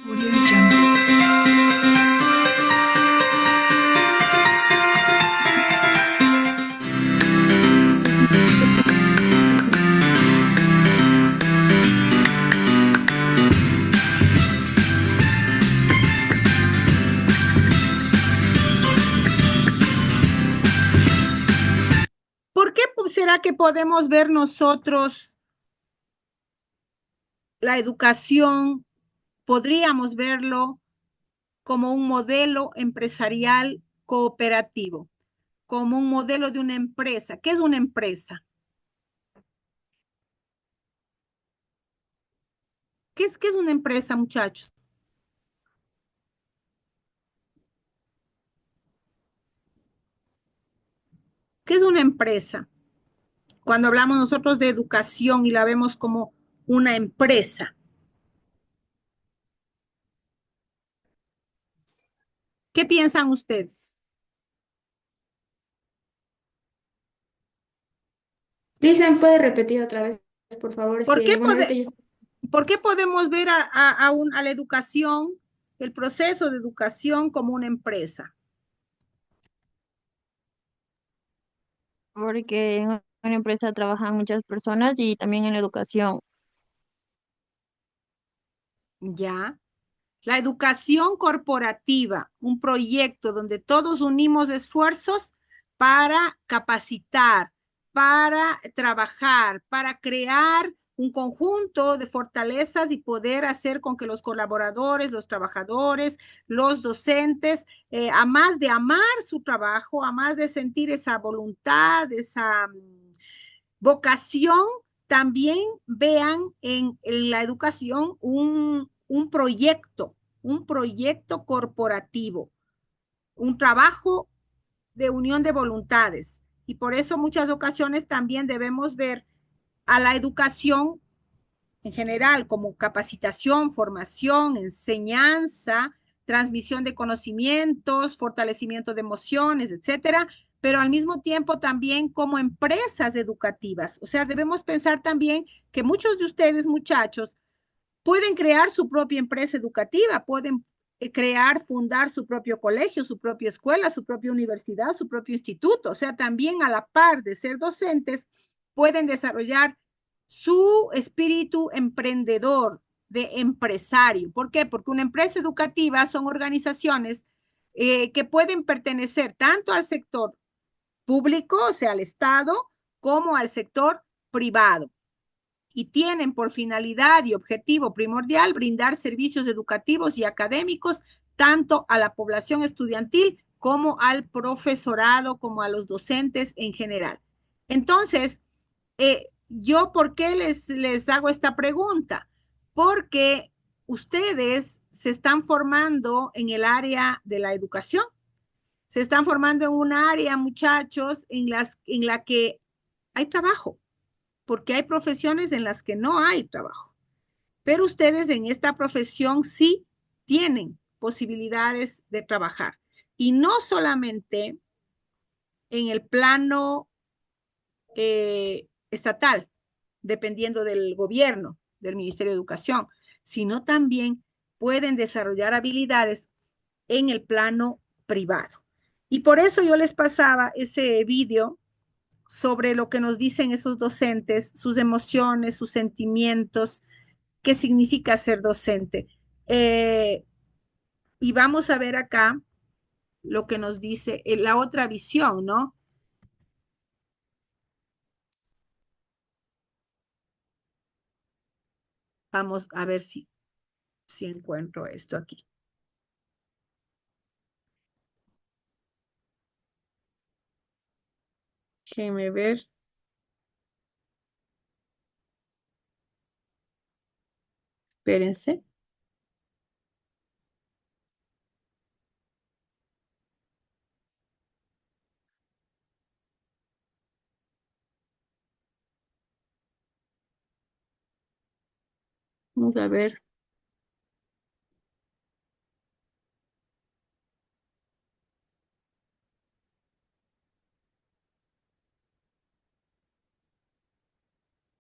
Speaker 11: Audio Jungle.
Speaker 1: ¿Por qué será que podemos ver nosotros la educación, podríamos verlo como un modelo empresarial cooperativo, como un modelo de una empresa? ¿Qué es una empresa? ¿Qué es una empresa, muchachos? ¿Qué es una empresa? Cuando hablamos nosotros de educación y la vemos como una empresa. ¿Qué piensan ustedes?
Speaker 2: Dicen, ¿puede repetir otra vez, por favor? Es
Speaker 1: ¿Por qué,
Speaker 2: que, bueno, ahorita yo...
Speaker 1: ¿Por qué podemos ver a la educación, el proceso de educación como una empresa?
Speaker 12: Porque en una empresa trabajan muchas personas y también en la educación.
Speaker 1: Ya. La educación corporativa, un proyecto donde todos unimos esfuerzos para capacitar, para trabajar, para crear un conjunto de fortalezas y poder hacer con que los colaboradores, los trabajadores, los docentes, a más de amar su trabajo, a más de sentir esa voluntad, esa vocación, también vean en la educación un proyecto corporativo, un trabajo de unión de voluntades. Y por eso muchas ocasiones también debemos ver a la educación en general como capacitación, formación, enseñanza, transmisión de conocimientos, fortalecimiento de emociones, etcétera, pero al mismo tiempo también como empresas educativas. O sea, debemos pensar también que muchos de ustedes, muchachos, pueden crear su propia empresa educativa, pueden crear, fundar su propio colegio, su propia escuela, su propia universidad, su propio instituto. O sea, también a la par de ser docentes, pueden desarrollar su espíritu emprendedor, de empresario. ¿Por qué? Porque una empresa educativa son organizaciones que pueden pertenecer tanto al sector público, o sea, al Estado, como al sector privado y tienen por finalidad y objetivo primordial brindar servicios educativos y académicos tanto a la población estudiantil como al profesorado, como a los docentes en general. Entonces, yo, ¿por qué les hago esta pregunta? Porque ustedes se están formando en el área de la educación, se están formando en un área, muchachos, en la que hay trabajo, porque hay profesiones en las que no hay trabajo. Pero ustedes en esta profesión sí tienen posibilidades de trabajar. Y no solamente en el plano estatal, dependiendo del gobierno, del Ministerio de Educación, sino también pueden desarrollar habilidades en el plano privado. Y por eso yo les pasaba ese video sobre lo que nos dicen esos docentes, sus emociones, sus sentimientos, qué significa ser docente. Y vamos a ver acá lo que nos dice la otra visión, ¿no? Vamos a ver si encuentro esto aquí. Déjenme ver. Espérense. Vamos a ver.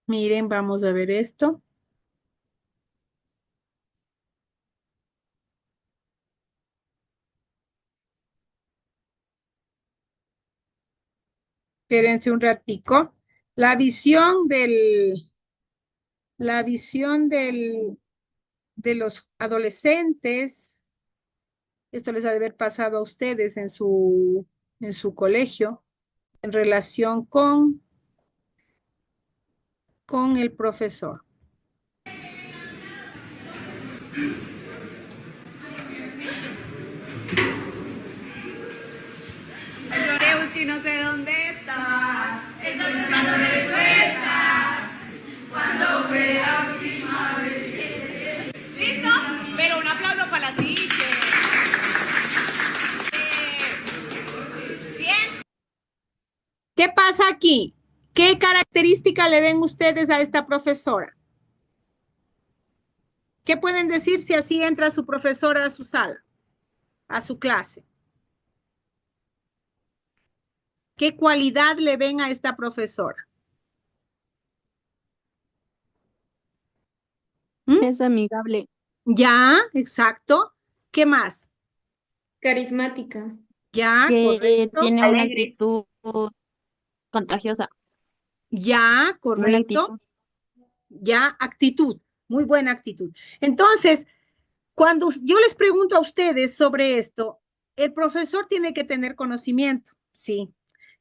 Speaker 1: Miren, vamos a ver esto. Espérense un ratico. La visión de los adolescentes, esto les ha de haber pasado a ustedes en su colegio, en relación con el profesor.
Speaker 13: Y no sé dónde estás, estoy buscando respuestas, cuando fue la última vez. ¿Listo? Pero un aplauso para la teacher. Bien.
Speaker 1: ¿Qué pasa aquí? ¿Qué característica le ven ustedes a esta profesora? ¿Qué pueden decir si así entra su profesora a su sala, a su clase? ¿Qué cualidad le ven a esta profesora?
Speaker 9: Es amigable.
Speaker 1: Ya, exacto. ¿Qué más?
Speaker 2: Carismática.
Speaker 1: Ya,
Speaker 12: Que
Speaker 1: correcto.
Speaker 12: tiene una
Speaker 1: Alegre.
Speaker 12: actitud contagiosa.
Speaker 1: Ya,
Speaker 12: Buena
Speaker 1: correcto.
Speaker 12: actitud.
Speaker 1: Ya, actitud. Muy buena actitud. Entonces, cuando yo les pregunto a ustedes sobre esto, el profesor tiene que tener conocimiento, sí.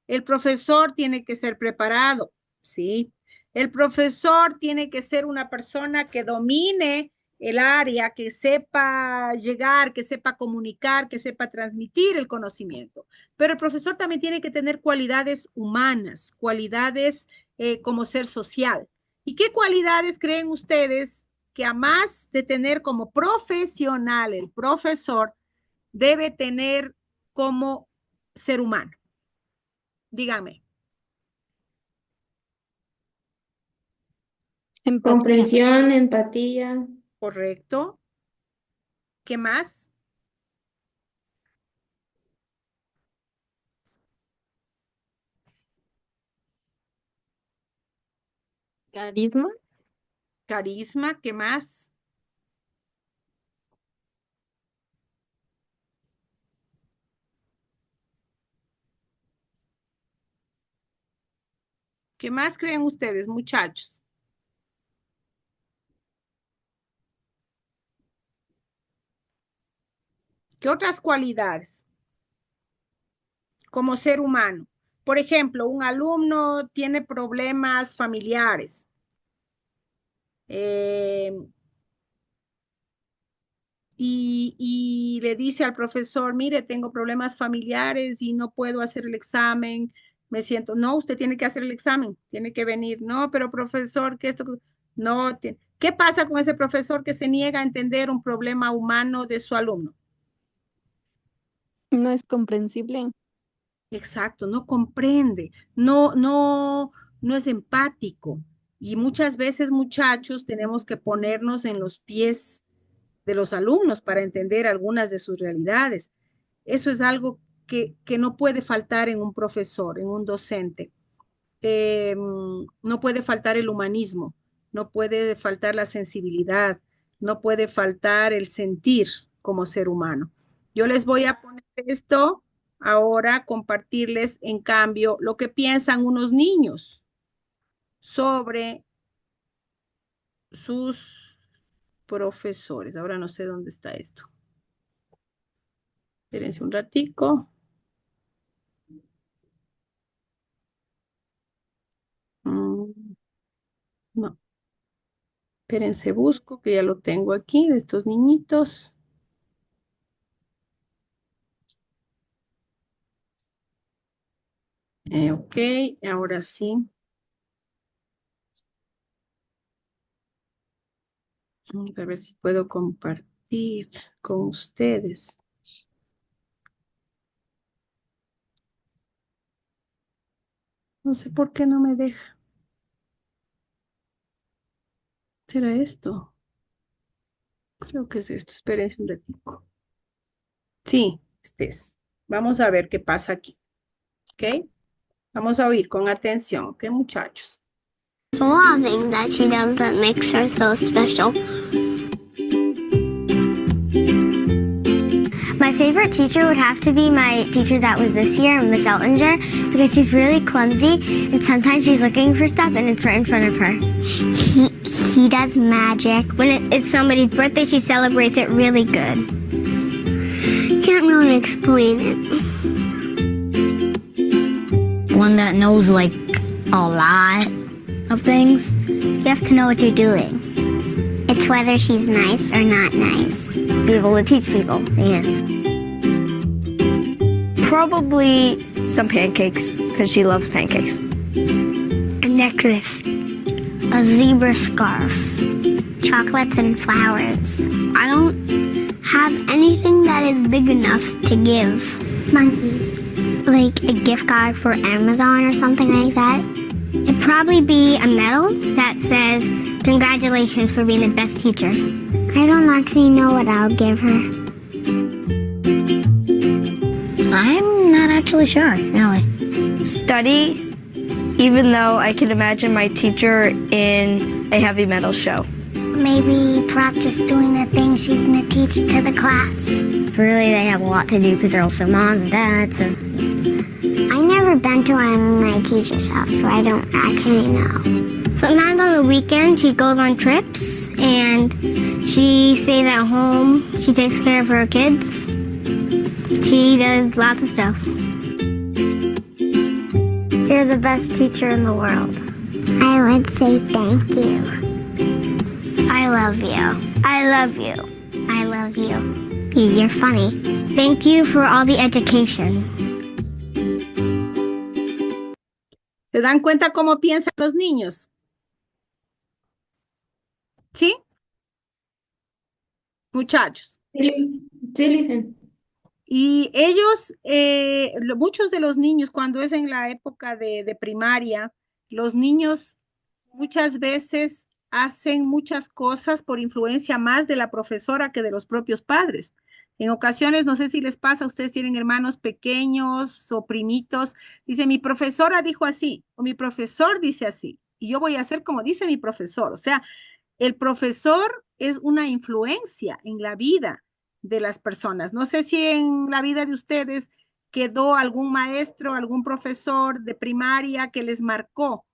Speaker 1: El profesor tiene que ser preparado, sí. El profesor tiene que ser una persona que domine el área, que sepa llegar, que sepa comunicar, que sepa transmitir el conocimiento. Pero el profesor también tiene que tener cualidades humanas, cualidades como ser social. ¿Y qué cualidades creen ustedes que a más de tener como profesional el profesor, debe tener como ser humano? Dígame.
Speaker 9: Empatía.
Speaker 2: Comprensión, empatía.
Speaker 1: Correcto. ¿Qué más?
Speaker 12: Carisma.
Speaker 1: Carisma. ¿Qué más? ¿Qué más creen ustedes, muchachos? ¿Qué otras cualidades como ser humano? Por ejemplo, un alumno tiene problemas familiares. Y le dice al profesor, mire, tengo problemas familiares y no puedo hacer el examen, me siento, no, usted tiene que hacer el examen, tiene que venir, no, pero profesor, que esto, no, ¿qué pasa con ese profesor que se niega a entender un problema humano de su alumno?
Speaker 9: No es comprensible.
Speaker 1: Exacto, no comprende, no es empático. Y muchas veces, muchachos, tenemos que ponernos en los pies de los alumnos para entender algunas de sus realidades. Eso es algo que no puede faltar en un profesor, en un docente. No puede faltar el humanismo, no puede faltar la sensibilidad, no puede faltar el sentir como ser humano. Yo les voy a poner esto ahora, compartirles en cambio lo que piensan unos niños sobre sus profesores. Ahora no sé dónde está esto. Espérense un ratico. No. Espérense, busco, que ya lo tengo aquí, de estos niñitos. Ok, ahora sí. Vamos a ver si puedo compartir con ustedes. No sé por qué no me deja. ¿Será esto? Creo que es esto. Espérense un ratico. Sí, este es. Vamos a ver qué pasa aquí. ¿Ok? Vamos a oír con atención. ¿Ok, muchachos?
Speaker 14: There's a lot of things that she does that makes her so special. My favorite teacher would have to be my teacher that was this year, Miss Eltinger, because she's really clumsy and sometimes she's looking for stuff and it's right in front of her. He does magic. When it's somebody's birthday, she celebrates it really good. Can't really explain it. One that knows like a lot of things. You have to know what you're doing. It's whether she's nice or not nice. Be able to teach people. Yeah.
Speaker 3: Probably some pancakes, because she loves pancakes.
Speaker 14: A necklace. A zebra scarf. Chocolates and flowers. I don't have anything that is big enough to give. Monkeys. Like a gift card for Amazon or something like that. It'd probably be a medal that says, "Congratulations for being the best teacher." I don't actually know what I'll give her. I'm not actually sure, really.
Speaker 3: Study, even though I can imagine my teacher in a heavy metal show.
Speaker 14: Maybe practice doing the things she's going to teach to the class. Really, they have a lot to do because they're also moms and dads. So. I've never been to my teacher's house, so I don't actually know. Sometimes on the weekend, she goes on trips, and she stays at home. She takes care of her kids. She does lots of stuff. You're the best teacher in the world. I would say thank you. I love you. I love you. I love you. You're funny. Thank you for all the education.
Speaker 1: ¿Se dan cuenta cómo piensan los niños? ¿Sí? Muchachos.
Speaker 2: Sí, sí, Licen.
Speaker 1: Y ellos, muchos de los niños, cuando es en la época de primaria, los niños muchas veces hacen muchas cosas por influencia más de la profesora que de los propios padres. En ocasiones, no sé si les pasa, ustedes tienen hermanos pequeños o primitos, dice, mi profesora dijo así, o mi profesor dice así, y yo voy a hacer como dice mi profesor. O sea, el profesor es una influencia en la vida de las personas. No sé si en la vida de ustedes quedó algún maestro, algún profesor de primaria que les marcó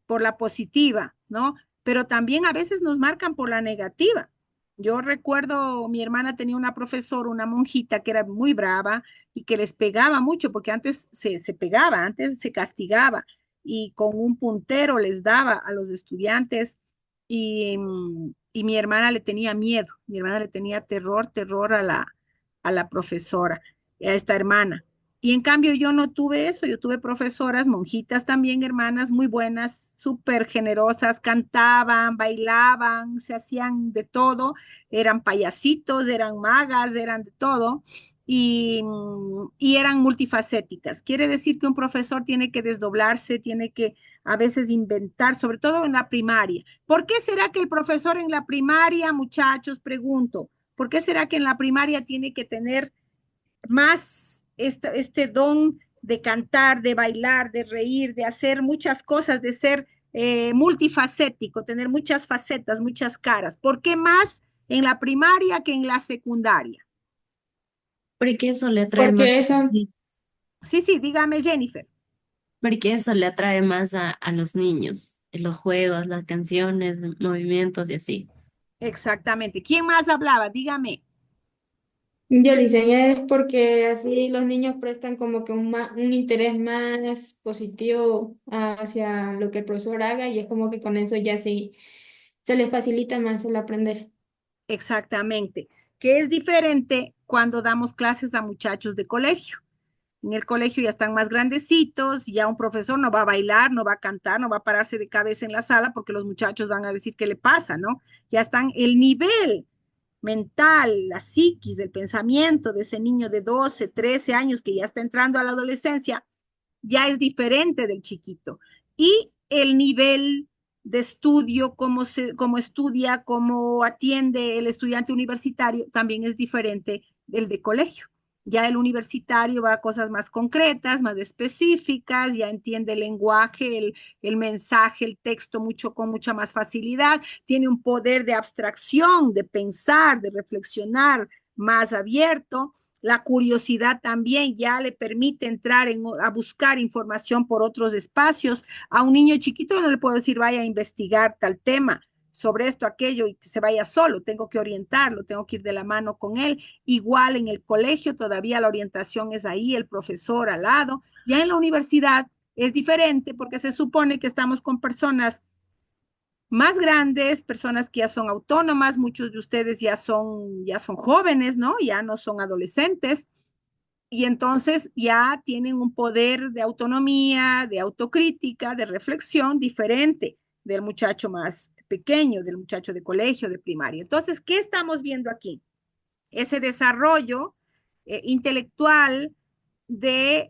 Speaker 1: por la positiva, ¿no? Pero también a veces nos marcan por la negativa. Yo recuerdo, mi hermana tenía una profesora, una monjita que era muy brava y que les pegaba mucho, porque antes se pegaba, antes se castigaba y con un puntero les daba a los estudiantes y mi hermana le tenía miedo, mi hermana le tenía terror a la profesora, a esta hermana. Y en cambio yo no tuve eso, yo tuve profesoras, monjitas también, hermanas muy buenas, súper generosas, cantaban, bailaban, se hacían de todo, eran payasitos, eran magas, eran de todo, y eran multifacéticas. Quiere decir que un profesor tiene que desdoblarse, tiene que a veces inventar, sobre todo en la primaria. ¿Por qué será que el profesor en la primaria, muchachos, pregunto, por qué será que en la primaria tiene que tener más este don de cantar, de bailar, de reír, de hacer muchas cosas, de ser multifacético, tener muchas facetas, muchas caras? ¿Por qué más en la primaria que en la secundaria?
Speaker 4: Porque eso le atrae más.
Speaker 2: Porque eso,
Speaker 1: Sí, dígame, Jennifer.
Speaker 4: Porque eso le atrae más a los niños. Los juegos, las canciones, movimientos y así.
Speaker 1: Exactamente. ¿Quién más hablaba? Dígame.
Speaker 2: yo Licen, es porque así los niños prestan como que un interés más positivo hacia lo que el profesor haga y es como que con eso ya sí se les facilita más el aprender.
Speaker 1: Exactamente. Que es diferente cuando damos clases a muchachos de colegio. En el colegio ya están más grandecitos, ya un profesor no va a bailar, no va a cantar, no va a pararse de cabeza en la sala porque los muchachos van a decir qué le pasa, ¿no? Ya están el nivel mental, la psiquis, el pensamiento de ese niño de 12, 13 años que ya está entrando a la adolescencia, ya es diferente del chiquito. Y el nivel de estudio, cómo estudia, cómo atiende el estudiante universitario, también es diferente del de colegio. Ya el universitario va a cosas más concretas, más específicas, ya entiende el lenguaje, el mensaje, el texto con mucha más facilidad, tiene un poder de abstracción, de pensar, de reflexionar más abierto. La curiosidad también ya le permite entrar a buscar información por otros espacios. A un niño chiquito no le puedo decir vaya a investigar tal tema sobre esto, aquello y que se vaya solo. Tengo que orientarlo, tengo que ir de la mano con él. Igual en el colegio todavía la orientación es ahí, el profesor al lado. Ya en la universidad es diferente porque se supone que estamos con personas más grandes, personas que ya son autónomas, muchos de ustedes ya son jóvenes, ¿no? Ya no son adolescentes, y entonces ya tienen un poder de autonomía, de autocrítica, de reflexión diferente del muchacho más pequeño, del muchacho de colegio, de primaria. Entonces, ¿qué estamos viendo aquí? Ese desarrollo intelectual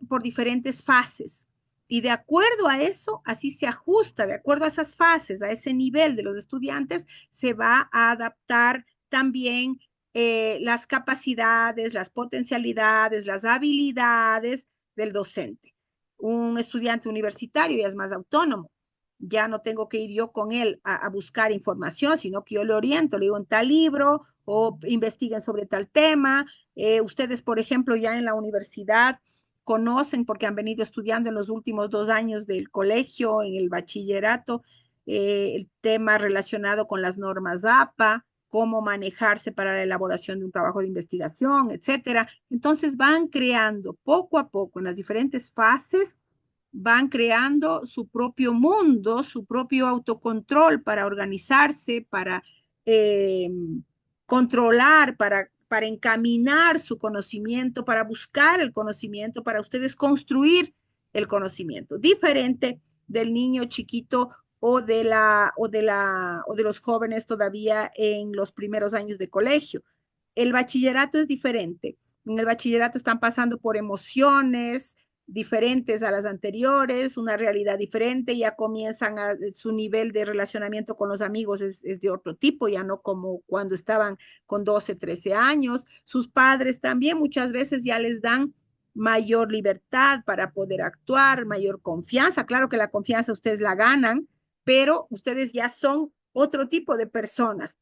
Speaker 1: por diferentes fases. Y de acuerdo a eso, así se ajusta, de acuerdo a esas fases, a ese nivel de los estudiantes, se va a adaptar también las capacidades, las potencialidades, las habilidades del docente. Un estudiante universitario ya es más autónomo. Ya no tengo que ir yo con él a buscar información, sino que yo le oriento, le digo en tal libro o investiguen sobre tal tema. Ustedes, por ejemplo, ya en la universidad conocen porque han venido estudiando en los últimos 2 años del colegio, en el bachillerato, el tema relacionado con las normas APA, cómo manejarse para la elaboración de un trabajo de investigación, etcétera. Entonces van creando poco a poco en las diferentes fases, van creando su propio mundo, su propio autocontrol para organizarse, para controlar, para encaminar su conocimiento, para buscar el conocimiento, para ustedes construir el conocimiento, diferente del niño chiquito o de los jóvenes todavía en los primeros años de colegio. El bachillerato es diferente. En el bachillerato están pasando por emociones diferentes a las anteriores, una realidad diferente, ya comienzan su nivel de relacionamiento con los amigos es de otro tipo, ya no como cuando estaban con 12, 13 años. Sus padres también muchas veces ya les dan mayor libertad para poder actuar, mayor confianza. Claro que la confianza ustedes la ganan, pero ustedes ya son otro tipo de personas.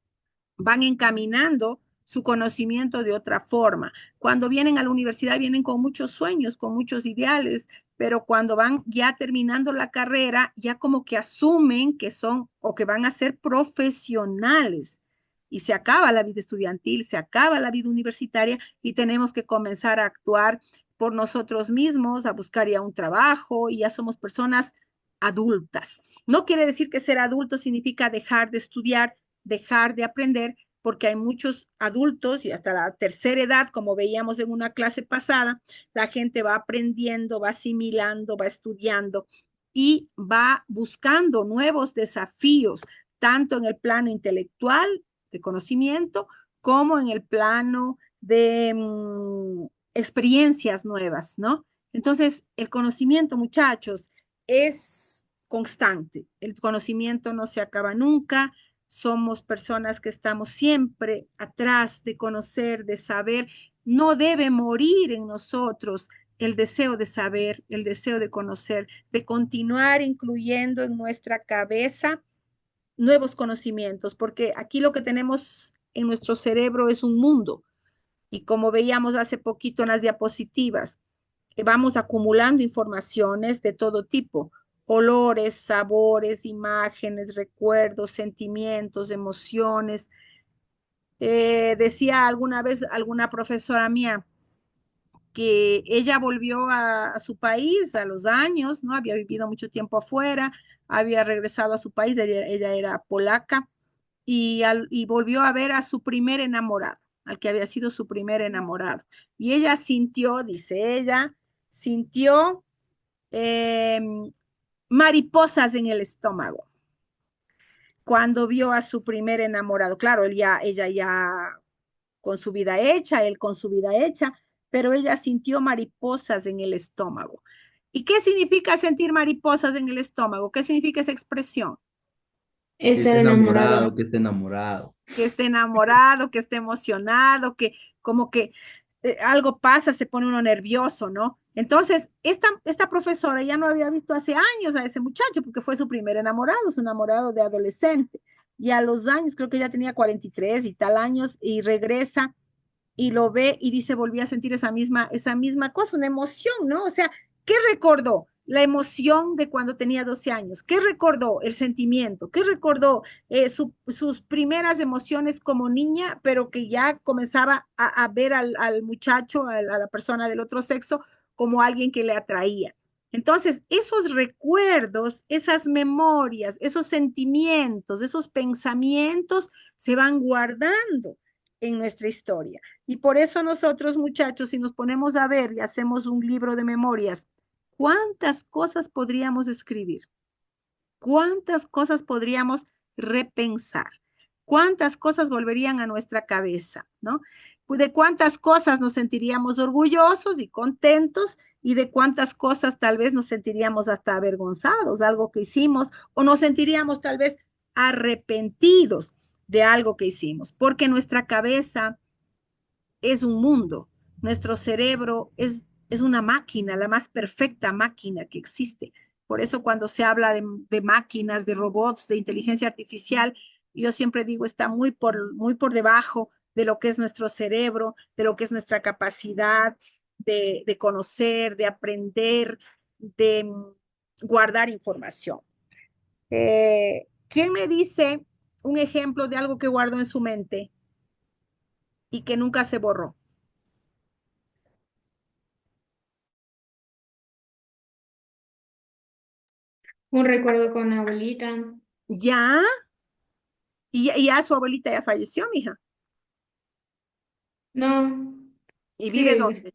Speaker 1: Van encaminando su conocimiento de otra forma. Cuando vienen a la universidad vienen con muchos sueños, con muchos ideales, pero cuando van ya terminando la carrera, ya como que asumen que son o que van a ser profesionales. Y se acaba la vida estudiantil, se acaba la vida universitaria y tenemos que comenzar a actuar por nosotros mismos, a buscar ya un trabajo y ya somos personas adultas. No quiere decir que ser adulto significa dejar de estudiar, dejar de aprender, porque hay muchos adultos y hasta la tercera edad, como veíamos en una clase pasada, la gente va aprendiendo, va asimilando, va estudiando y va buscando nuevos desafíos, tanto en el plano intelectual, de conocimiento, como en el plano de experiencias nuevas, ¿no? Entonces, el conocimiento, muchachos, es constante. El conocimiento no se acaba nunca. Somos personas que estamos siempre atrás de conocer, de saber. No debe morir en nosotros el deseo de saber, el deseo de conocer, de continuar incluyendo en nuestra cabeza nuevos conocimientos, porque aquí lo que tenemos en nuestro cerebro es un mundo. Y como veíamos hace poquito en las diapositivas, vamos acumulando informaciones de todo tipo, olores, sabores, imágenes, recuerdos, sentimientos, emociones. Decía alguna vez alguna profesora mía que ella volvió a su país a los años, ¿no? Había vivido mucho tiempo afuera, había regresado a su país, ella era polaca, y volvió a ver a su primer enamorado, al que había sido su primer enamorado. Y ella sintió, dice ella, sintió mariposas en el estómago cuando vio a su primer enamorado. Claro, ella ya con su vida hecha, él con su vida hecha, pero ella sintió mariposas en el estómago. ¿Y qué significa sentir mariposas en el estómago? ¿Qué significa esa expresión?
Speaker 2: Estar enamorado.
Speaker 15: Que esté enamorado.
Speaker 1: Que esté enamorado, que esté emocionado, que como que algo pasa, se pone uno nervioso, ¿no? Entonces, esta profesora ya no había visto hace años a ese muchacho porque fue su primer enamorado, su enamorado de adolescente. Y a los años, creo que ya tenía 43 y tal años, y regresa y lo ve y dice, volví a sentir esa misma cosa, una emoción, ¿no? O sea, ¿qué recordó? La emoción de cuando tenía 12 años. ¿Qué recordó? El sentimiento. ¿Qué recordó? Sus primeras emociones como niña, pero que ya comenzaba a ver al muchacho, a la persona del otro sexo, como alguien que le atraía. Entonces, esos recuerdos, esas memorias, esos sentimientos, esos pensamientos se van guardando en nuestra historia. Y por eso nosotros, muchachos, si nos ponemos a ver y hacemos un libro de memorias, ¿cuántas cosas podríamos escribir? ¿Cuántas cosas podríamos repensar? ¿Cuántas cosas volverían a nuestra cabeza, ¿no? De cuántas cosas nos sentiríamos orgullosos y contentos y de cuántas cosas tal vez nos sentiríamos hasta avergonzados de algo que hicimos o nos sentiríamos tal vez arrepentidos de algo que hicimos, porque nuestra cabeza es un mundo, nuestro cerebro es una máquina, la más perfecta máquina que existe. Por eso cuando se habla de máquinas, de robots, de inteligencia artificial, yo siempre digo, está muy por debajo de lo que es nuestro cerebro, de lo que es nuestra capacidad de conocer, de aprender, de guardar información. ¿Quién me dice un ejemplo de algo que guardó en su mente y que nunca se borró?
Speaker 2: Un recuerdo con la abuelita.
Speaker 1: ¿Ya? Y ya su abuelita ya falleció, mija.
Speaker 2: No,
Speaker 1: ¿Y vive
Speaker 2: sigue
Speaker 1: dónde?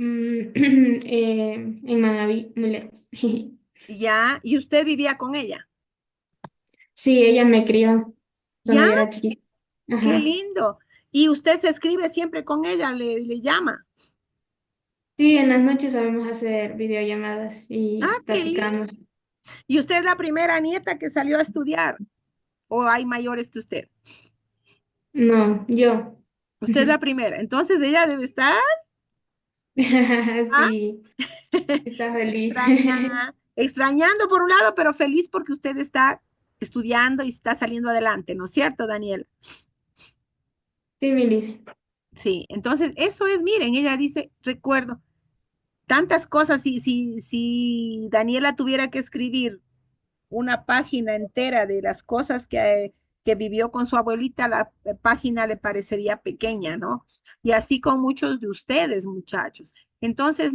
Speaker 2: en Manaví, muy lejos.
Speaker 1: Ya, y usted vivía con ella.
Speaker 2: Sí, ella me crió cuando
Speaker 1: ¿Ya?
Speaker 2: yo era chiquita.
Speaker 1: Qué
Speaker 2: Ajá.
Speaker 1: lindo. Y usted se escribe siempre con ella, le llama.
Speaker 2: Sí, en las noches sabemos hacer videollamadas y
Speaker 1: Ah, qué lindo.
Speaker 2: platicamos.
Speaker 1: ¿Y usted es la primera nieta que salió a estudiar? ¿O hay mayores que usted?
Speaker 2: No, yo.
Speaker 1: Usted es la primera. Entonces ella debe estar, ¿ah?
Speaker 2: Sí, está feliz.
Speaker 1: Extrañando por un lado, pero feliz porque usted está estudiando y está saliendo adelante, ¿no es cierto, Daniel?
Speaker 2: Sí, Milice.
Speaker 1: Sí, entonces eso es, miren, ella dice, recuerdo tantas cosas, si Daniela tuviera que escribir una página entera de las cosas que vivió con su abuelita, la página le parecería pequeña, ¿no? Y así con muchos de ustedes, muchachos. Entonces,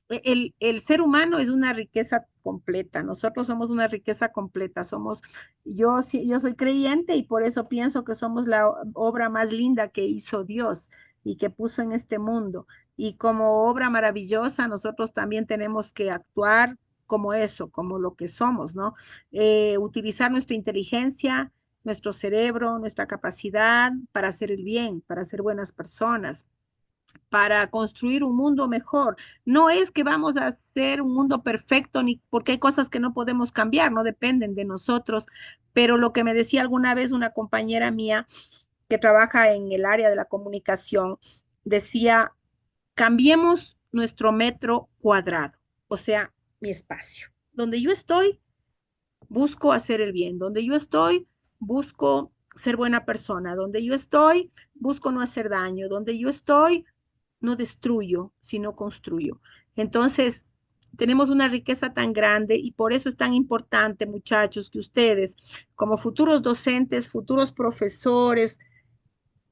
Speaker 1: el ser humano es una riqueza completa. Nosotros somos una riqueza completa. Yo soy creyente y por eso pienso que somos la obra más linda que hizo Dios y que puso en este mundo. Y como obra maravillosa, nosotros también tenemos que actuar como eso, como lo que somos, ¿no? Utilizar nuestra inteligencia, nuestro cerebro, nuestra capacidad para hacer el bien, para ser buenas personas, para construir un mundo mejor. No es que vamos a hacer un mundo perfecto, ni porque hay cosas que no podemos cambiar, no dependen de nosotros, pero lo que me decía alguna vez una compañera mía que trabaja en el área de la comunicación, decía, cambiemos nuestro metro cuadrado, o sea, mi espacio. Donde yo estoy, busco hacer el bien. Donde yo estoy, busco ser buena persona. Donde yo estoy, busco no hacer daño. Donde yo estoy, no destruyo, sino construyo. Entonces, tenemos una riqueza tan grande y por eso es tan importante, muchachos, que ustedes, como futuros docentes, futuros profesores,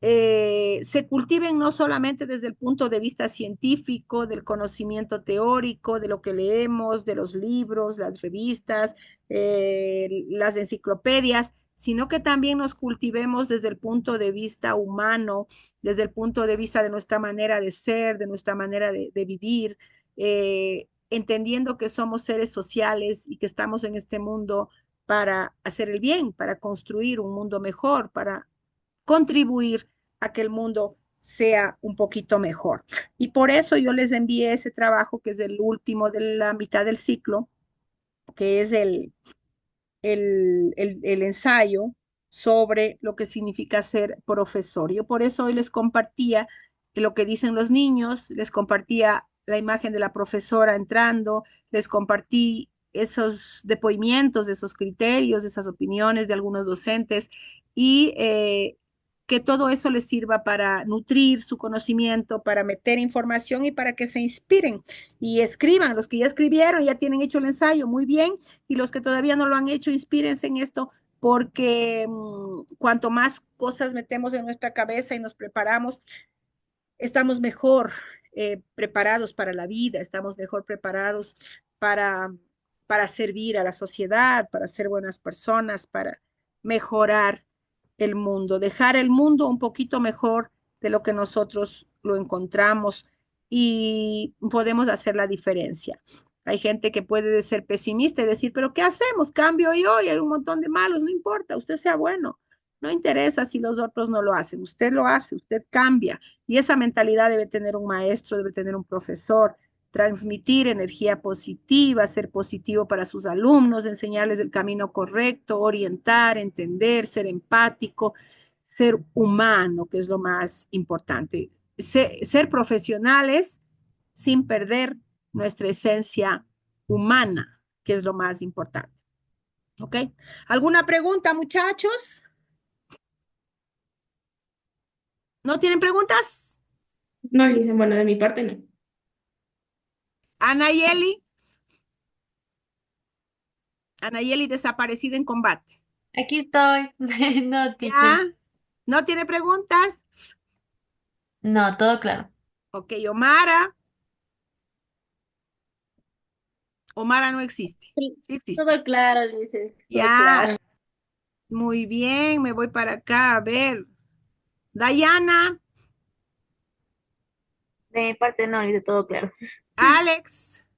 Speaker 1: se cultiven no solamente desde el punto de vista científico, del conocimiento teórico, de lo que leemos, de los libros, las revistas, las enciclopedias, sino que también nos cultivemos desde el punto de vista humano, desde el punto de vista de nuestra manera de ser, de nuestra manera de vivir, entendiendo que somos seres sociales y que estamos en este mundo para hacer el bien, para construir un mundo mejor, para contribuir a que el mundo sea un poquito mejor. Y por eso yo les envié ese trabajo que es el último de la mitad del ciclo, que es el ensayo sobre lo que significa ser profesor. Yo por eso hoy les compartía lo que dicen los niños, les compartía la imagen de la profesora entrando, les compartí esos depoimientos, esos criterios, esas opiniones de algunos docentes y que todo eso les sirva para nutrir su conocimiento, para meter información y para que se inspiren y escriban. Los que ya escribieron, ya tienen hecho el ensayo, muy bien, y los que todavía no lo han hecho, inspírense en esto, porque cuanto más cosas metemos en nuestra cabeza y nos preparamos, estamos mejor preparados para la vida, estamos mejor preparados para, para servir a la sociedad, para ser buenas personas, para mejorar el mundo, dejar el mundo un poquito mejor de lo que nosotros lo encontramos y podemos hacer la diferencia. Hay gente que puede ser pesimista y decir, pero ¿qué hacemos? Cambio yo y hay un montón de malos, no importa, usted sea bueno. No interesa si los otros no lo hacen, usted lo hace, usted cambia. Y esa mentalidad debe tener un maestro, debe tener un profesor, transmitir energía positiva, ser positivo para sus alumnos, enseñarles el camino correcto, orientar, entender, ser empático, ser humano, que es lo más importante. Ser profesionales sin perder nuestra esencia humana, que es lo más importante. ¿Ok? ¿Alguna pregunta, muchachos? ¿No tienen preguntas?
Speaker 2: No, Lisa, bueno, de mi parte no.
Speaker 1: Anayeli. Anayeli desaparecida en combate.
Speaker 4: Aquí estoy. No,
Speaker 1: ¿Ya?
Speaker 4: teacher.
Speaker 1: ¿No tiene preguntas?
Speaker 4: No, todo claro.
Speaker 1: Ok, Omara. Omara no existe.
Speaker 12: Sí,
Speaker 1: Sí existe.
Speaker 12: todo claro, dice. Todo
Speaker 1: Ya.
Speaker 12: claro.
Speaker 1: Muy bien, me voy para acá. A ver. Dayana.
Speaker 15: De mi parte no, de todo claro.
Speaker 1: Alex.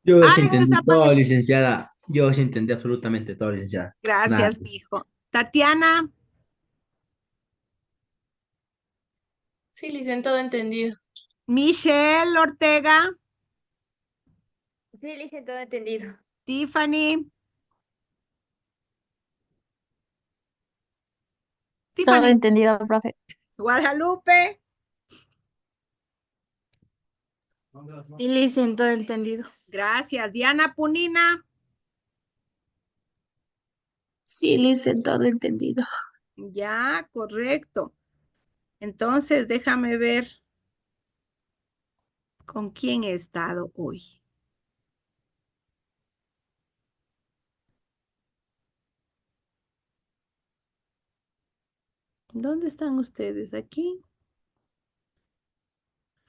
Speaker 16: Yo sí
Speaker 1: Alex
Speaker 16: entendí todo,
Speaker 1: desapareció.
Speaker 16: licenciada. Yo sí entendí absolutamente todo, licenciada. Nada.
Speaker 1: Gracias, mijo. Tatiana.
Speaker 17: Sí, Licen, todo entendido.
Speaker 1: Michelle Ortega.
Speaker 15: Sí, Lice, todo entendido.
Speaker 1: Tiffany.
Speaker 12: Todo
Speaker 1: Tiffany.
Speaker 12: entendido, profe.
Speaker 1: Guadalupe.
Speaker 2: Sí, Lice, todo entendido.
Speaker 1: Gracias. Diana Punina.
Speaker 17: Sí, Licen, todo entendido.
Speaker 1: Ya, correcto. Entonces, déjame ver con quién he estado hoy. ¿Dónde están ustedes? ¿Aquí?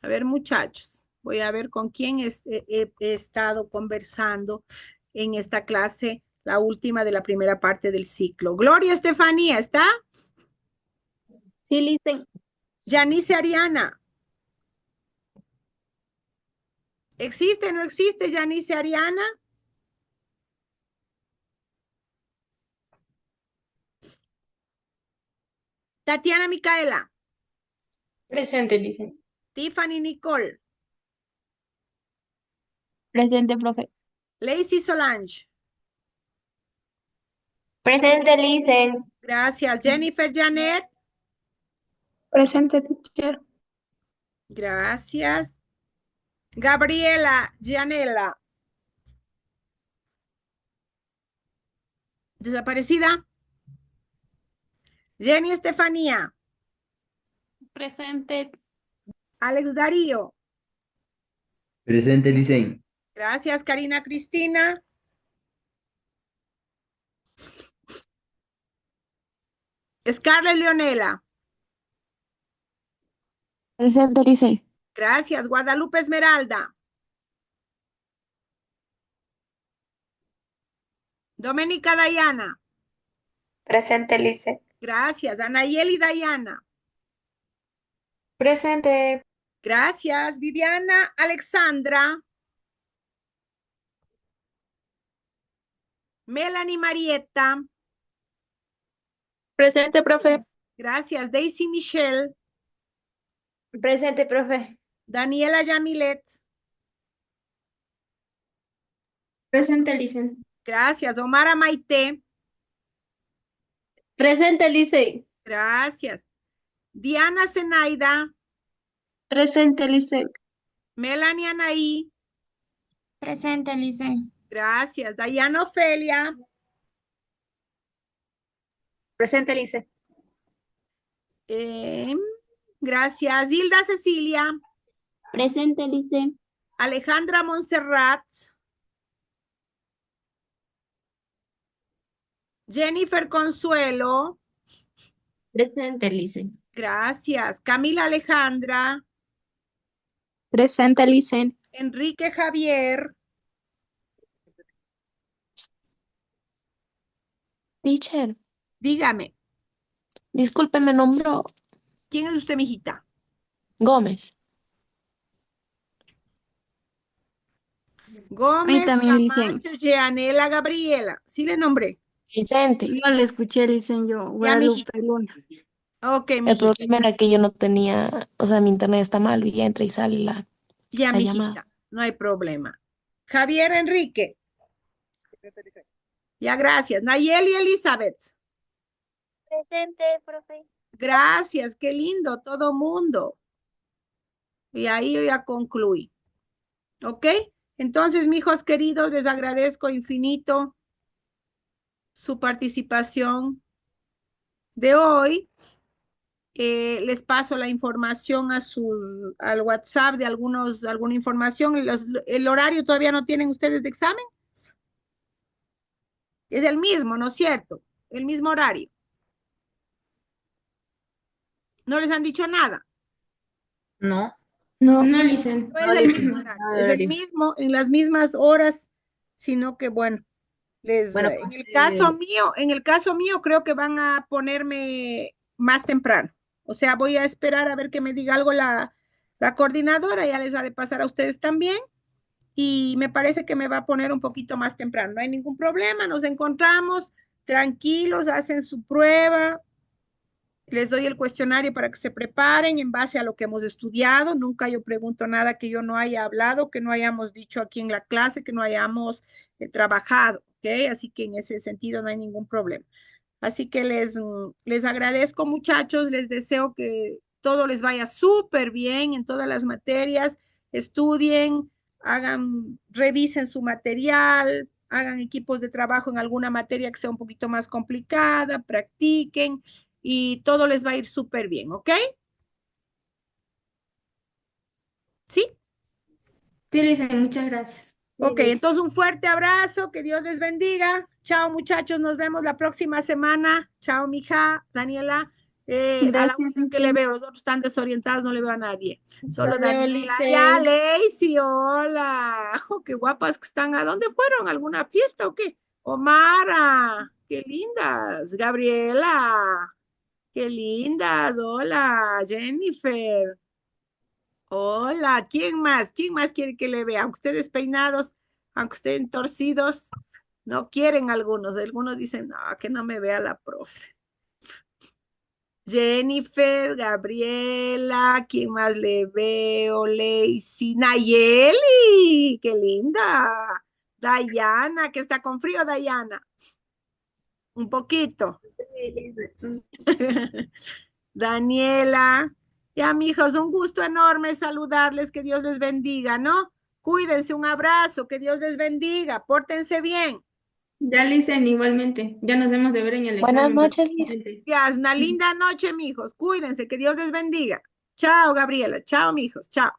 Speaker 1: A ver, muchachos, voy a ver con quién he estado conversando en esta clase, la última de la primera parte del ciclo. Gloria Estefanía, ¿está?
Speaker 12: Sí, Licen.
Speaker 1: Janice Ariana. ¿Existe o no existe Janice Ariana? Tatiana Micaela.
Speaker 17: Presente, Licen.
Speaker 1: Tiffany Nicole.
Speaker 12: Presente, profe.
Speaker 1: Lacey Solange.
Speaker 12: Presente, Licen.
Speaker 1: Gracias. Jennifer Janet.
Speaker 9: Presente, teacher.
Speaker 1: Gracias. Gabriela Gianella. Desaparecida. Jenny Estefanía.
Speaker 17: Presente.
Speaker 1: Alex Darío.
Speaker 16: Presente, licen.
Speaker 1: Gracias, Karina Cristina. Scarlett Leonela.
Speaker 12: Presente, Licen.
Speaker 1: Gracias, Guadalupe Esmeralda. Doménica Dayana.
Speaker 18: Presente, Lice.
Speaker 1: Gracias, Anayeli Dayana.
Speaker 18: Presente.
Speaker 1: Gracias, Viviana Alexandra. Melanie Marietta.
Speaker 12: Presente, profe.
Speaker 1: Gracias, Daisy Michelle.
Speaker 15: Presente, profe.
Speaker 1: Daniela Yamilet.
Speaker 2: Presente, Licen.
Speaker 1: Gracias, Omara Maite.
Speaker 12: Presente, Licen.
Speaker 1: Gracias. Diana Zenaida.
Speaker 12: Presente, Licen.
Speaker 1: Melanie Anaí.
Speaker 12: Presente, Licen.
Speaker 1: Gracias. Dayana Ofelia.
Speaker 15: Presente, Lice.
Speaker 1: Gracias. Hilda Cecilia.
Speaker 6: Presente, Lice.
Speaker 1: Alejandra Montserrat. Jennifer Consuelo.
Speaker 4: Presente, Lice.
Speaker 1: Gracias. Camila Alejandra.
Speaker 5: Presente, Lice.
Speaker 1: Enrique Javier.
Speaker 17: Teacher,
Speaker 1: Dígame,
Speaker 17: disculpe, me nombró
Speaker 1: ¿quién es usted, mijita?
Speaker 17: Gómez.
Speaker 1: Gómez
Speaker 2: también,
Speaker 1: Camacho, Jeanela Gabriela. Sí le nombré.
Speaker 17: Vicente.
Speaker 2: No le escuché, dicen yo,
Speaker 1: Ya,
Speaker 2: Guadalupe Luna.
Speaker 1: Ok,
Speaker 17: El
Speaker 1: mijita.
Speaker 17: problema era que yo no tenía, o sea, mi internet está mal y ya entra y sale
Speaker 1: Ya,
Speaker 17: la llamada.
Speaker 1: mijita. No hay problema. Javier Enrique. Ya, gracias. Nayeli Elizabeth.
Speaker 14: Presente, profe.
Speaker 1: Gracias, qué lindo, todo mundo. Y ahí yo ya concluí. ¿Ok? Entonces, mijos queridos, les agradezco infinito su participación de hoy. Les paso la información al WhatsApp de alguna información. El horario todavía no tienen ustedes de examen. Es el mismo, ¿no es cierto? El mismo horario. No les han dicho nada.
Speaker 15: No.
Speaker 2: No, Lice.
Speaker 1: No es el mismo horario. Es el mismo, en las mismas horas, sino que bueno,
Speaker 15: Bueno,
Speaker 1: en el caso mío, creo que van a ponerme más temprano. O sea, voy a esperar a ver que me diga algo la coordinadora, ya les ha de pasar a ustedes también. Y me parece que me va a poner un poquito más temprano. No hay ningún problema, nos encontramos tranquilos, hacen su prueba. Les doy el cuestionario para que se preparen en base a lo que hemos estudiado. Nunca yo pregunto nada que yo no haya hablado, que no hayamos dicho aquí en la clase, que no hayamos trabajado, ¿ok? Así que en ese sentido no hay ningún problema. Así que les agradezco, muchachos, les deseo que todo les vaya súper bien en todas las materias, estudien, revisen su material, hagan equipos de trabajo en alguna materia que sea un poquito más complicada, practiquen y todo les va a ir súper bien, ¿ok? ¿Sí?
Speaker 2: Sí, Lice, muchas gracias.
Speaker 1: Ok, entonces un fuerte abrazo, que Dios les bendiga. Chao, muchachos, nos vemos la próxima semana. Chao, mija, Daniela. A la
Speaker 5: Gracias,
Speaker 1: única que
Speaker 5: Lice.
Speaker 1: le veo, los otros están desorientados, no le veo a nadie. Solo
Speaker 2: Hasta luego,
Speaker 1: Daniela.
Speaker 2: Lice.
Speaker 1: Ya, Lacey, hola. Oh, qué guapas que están. ¿A dónde fueron? ¿Alguna fiesta o qué? Omara, qué lindas. Gabriela, qué lindas. Hola, Jennifer. Hola, ¿quién más? ¿Quién más quiere que le vea? Aunque estén despeinados, aunque estén torcidos, no quieren algunos. Algunos dicen, no, que no me vea la profe. Jennifer, Gabriela, ¿quién más le veo? Lacey, Nayeli, qué linda. Dayana, que está con frío, Dayana. Un poquito. Daniela. Ya, mijos, un gusto enorme saludarles, que Dios les bendiga, ¿no? Cuídense, un abrazo, que Dios les bendiga, pórtense bien.
Speaker 2: Ya, Lice, igualmente. Ya nos vemos de ver en el
Speaker 17: Buenas
Speaker 2: examen.
Speaker 17: noches, Lice.
Speaker 2: próximamente.
Speaker 1: Ya, una linda noche, mijos. Cuídense, que Dios les bendiga. Chao, Gabriela. Chao, mijos. Chao.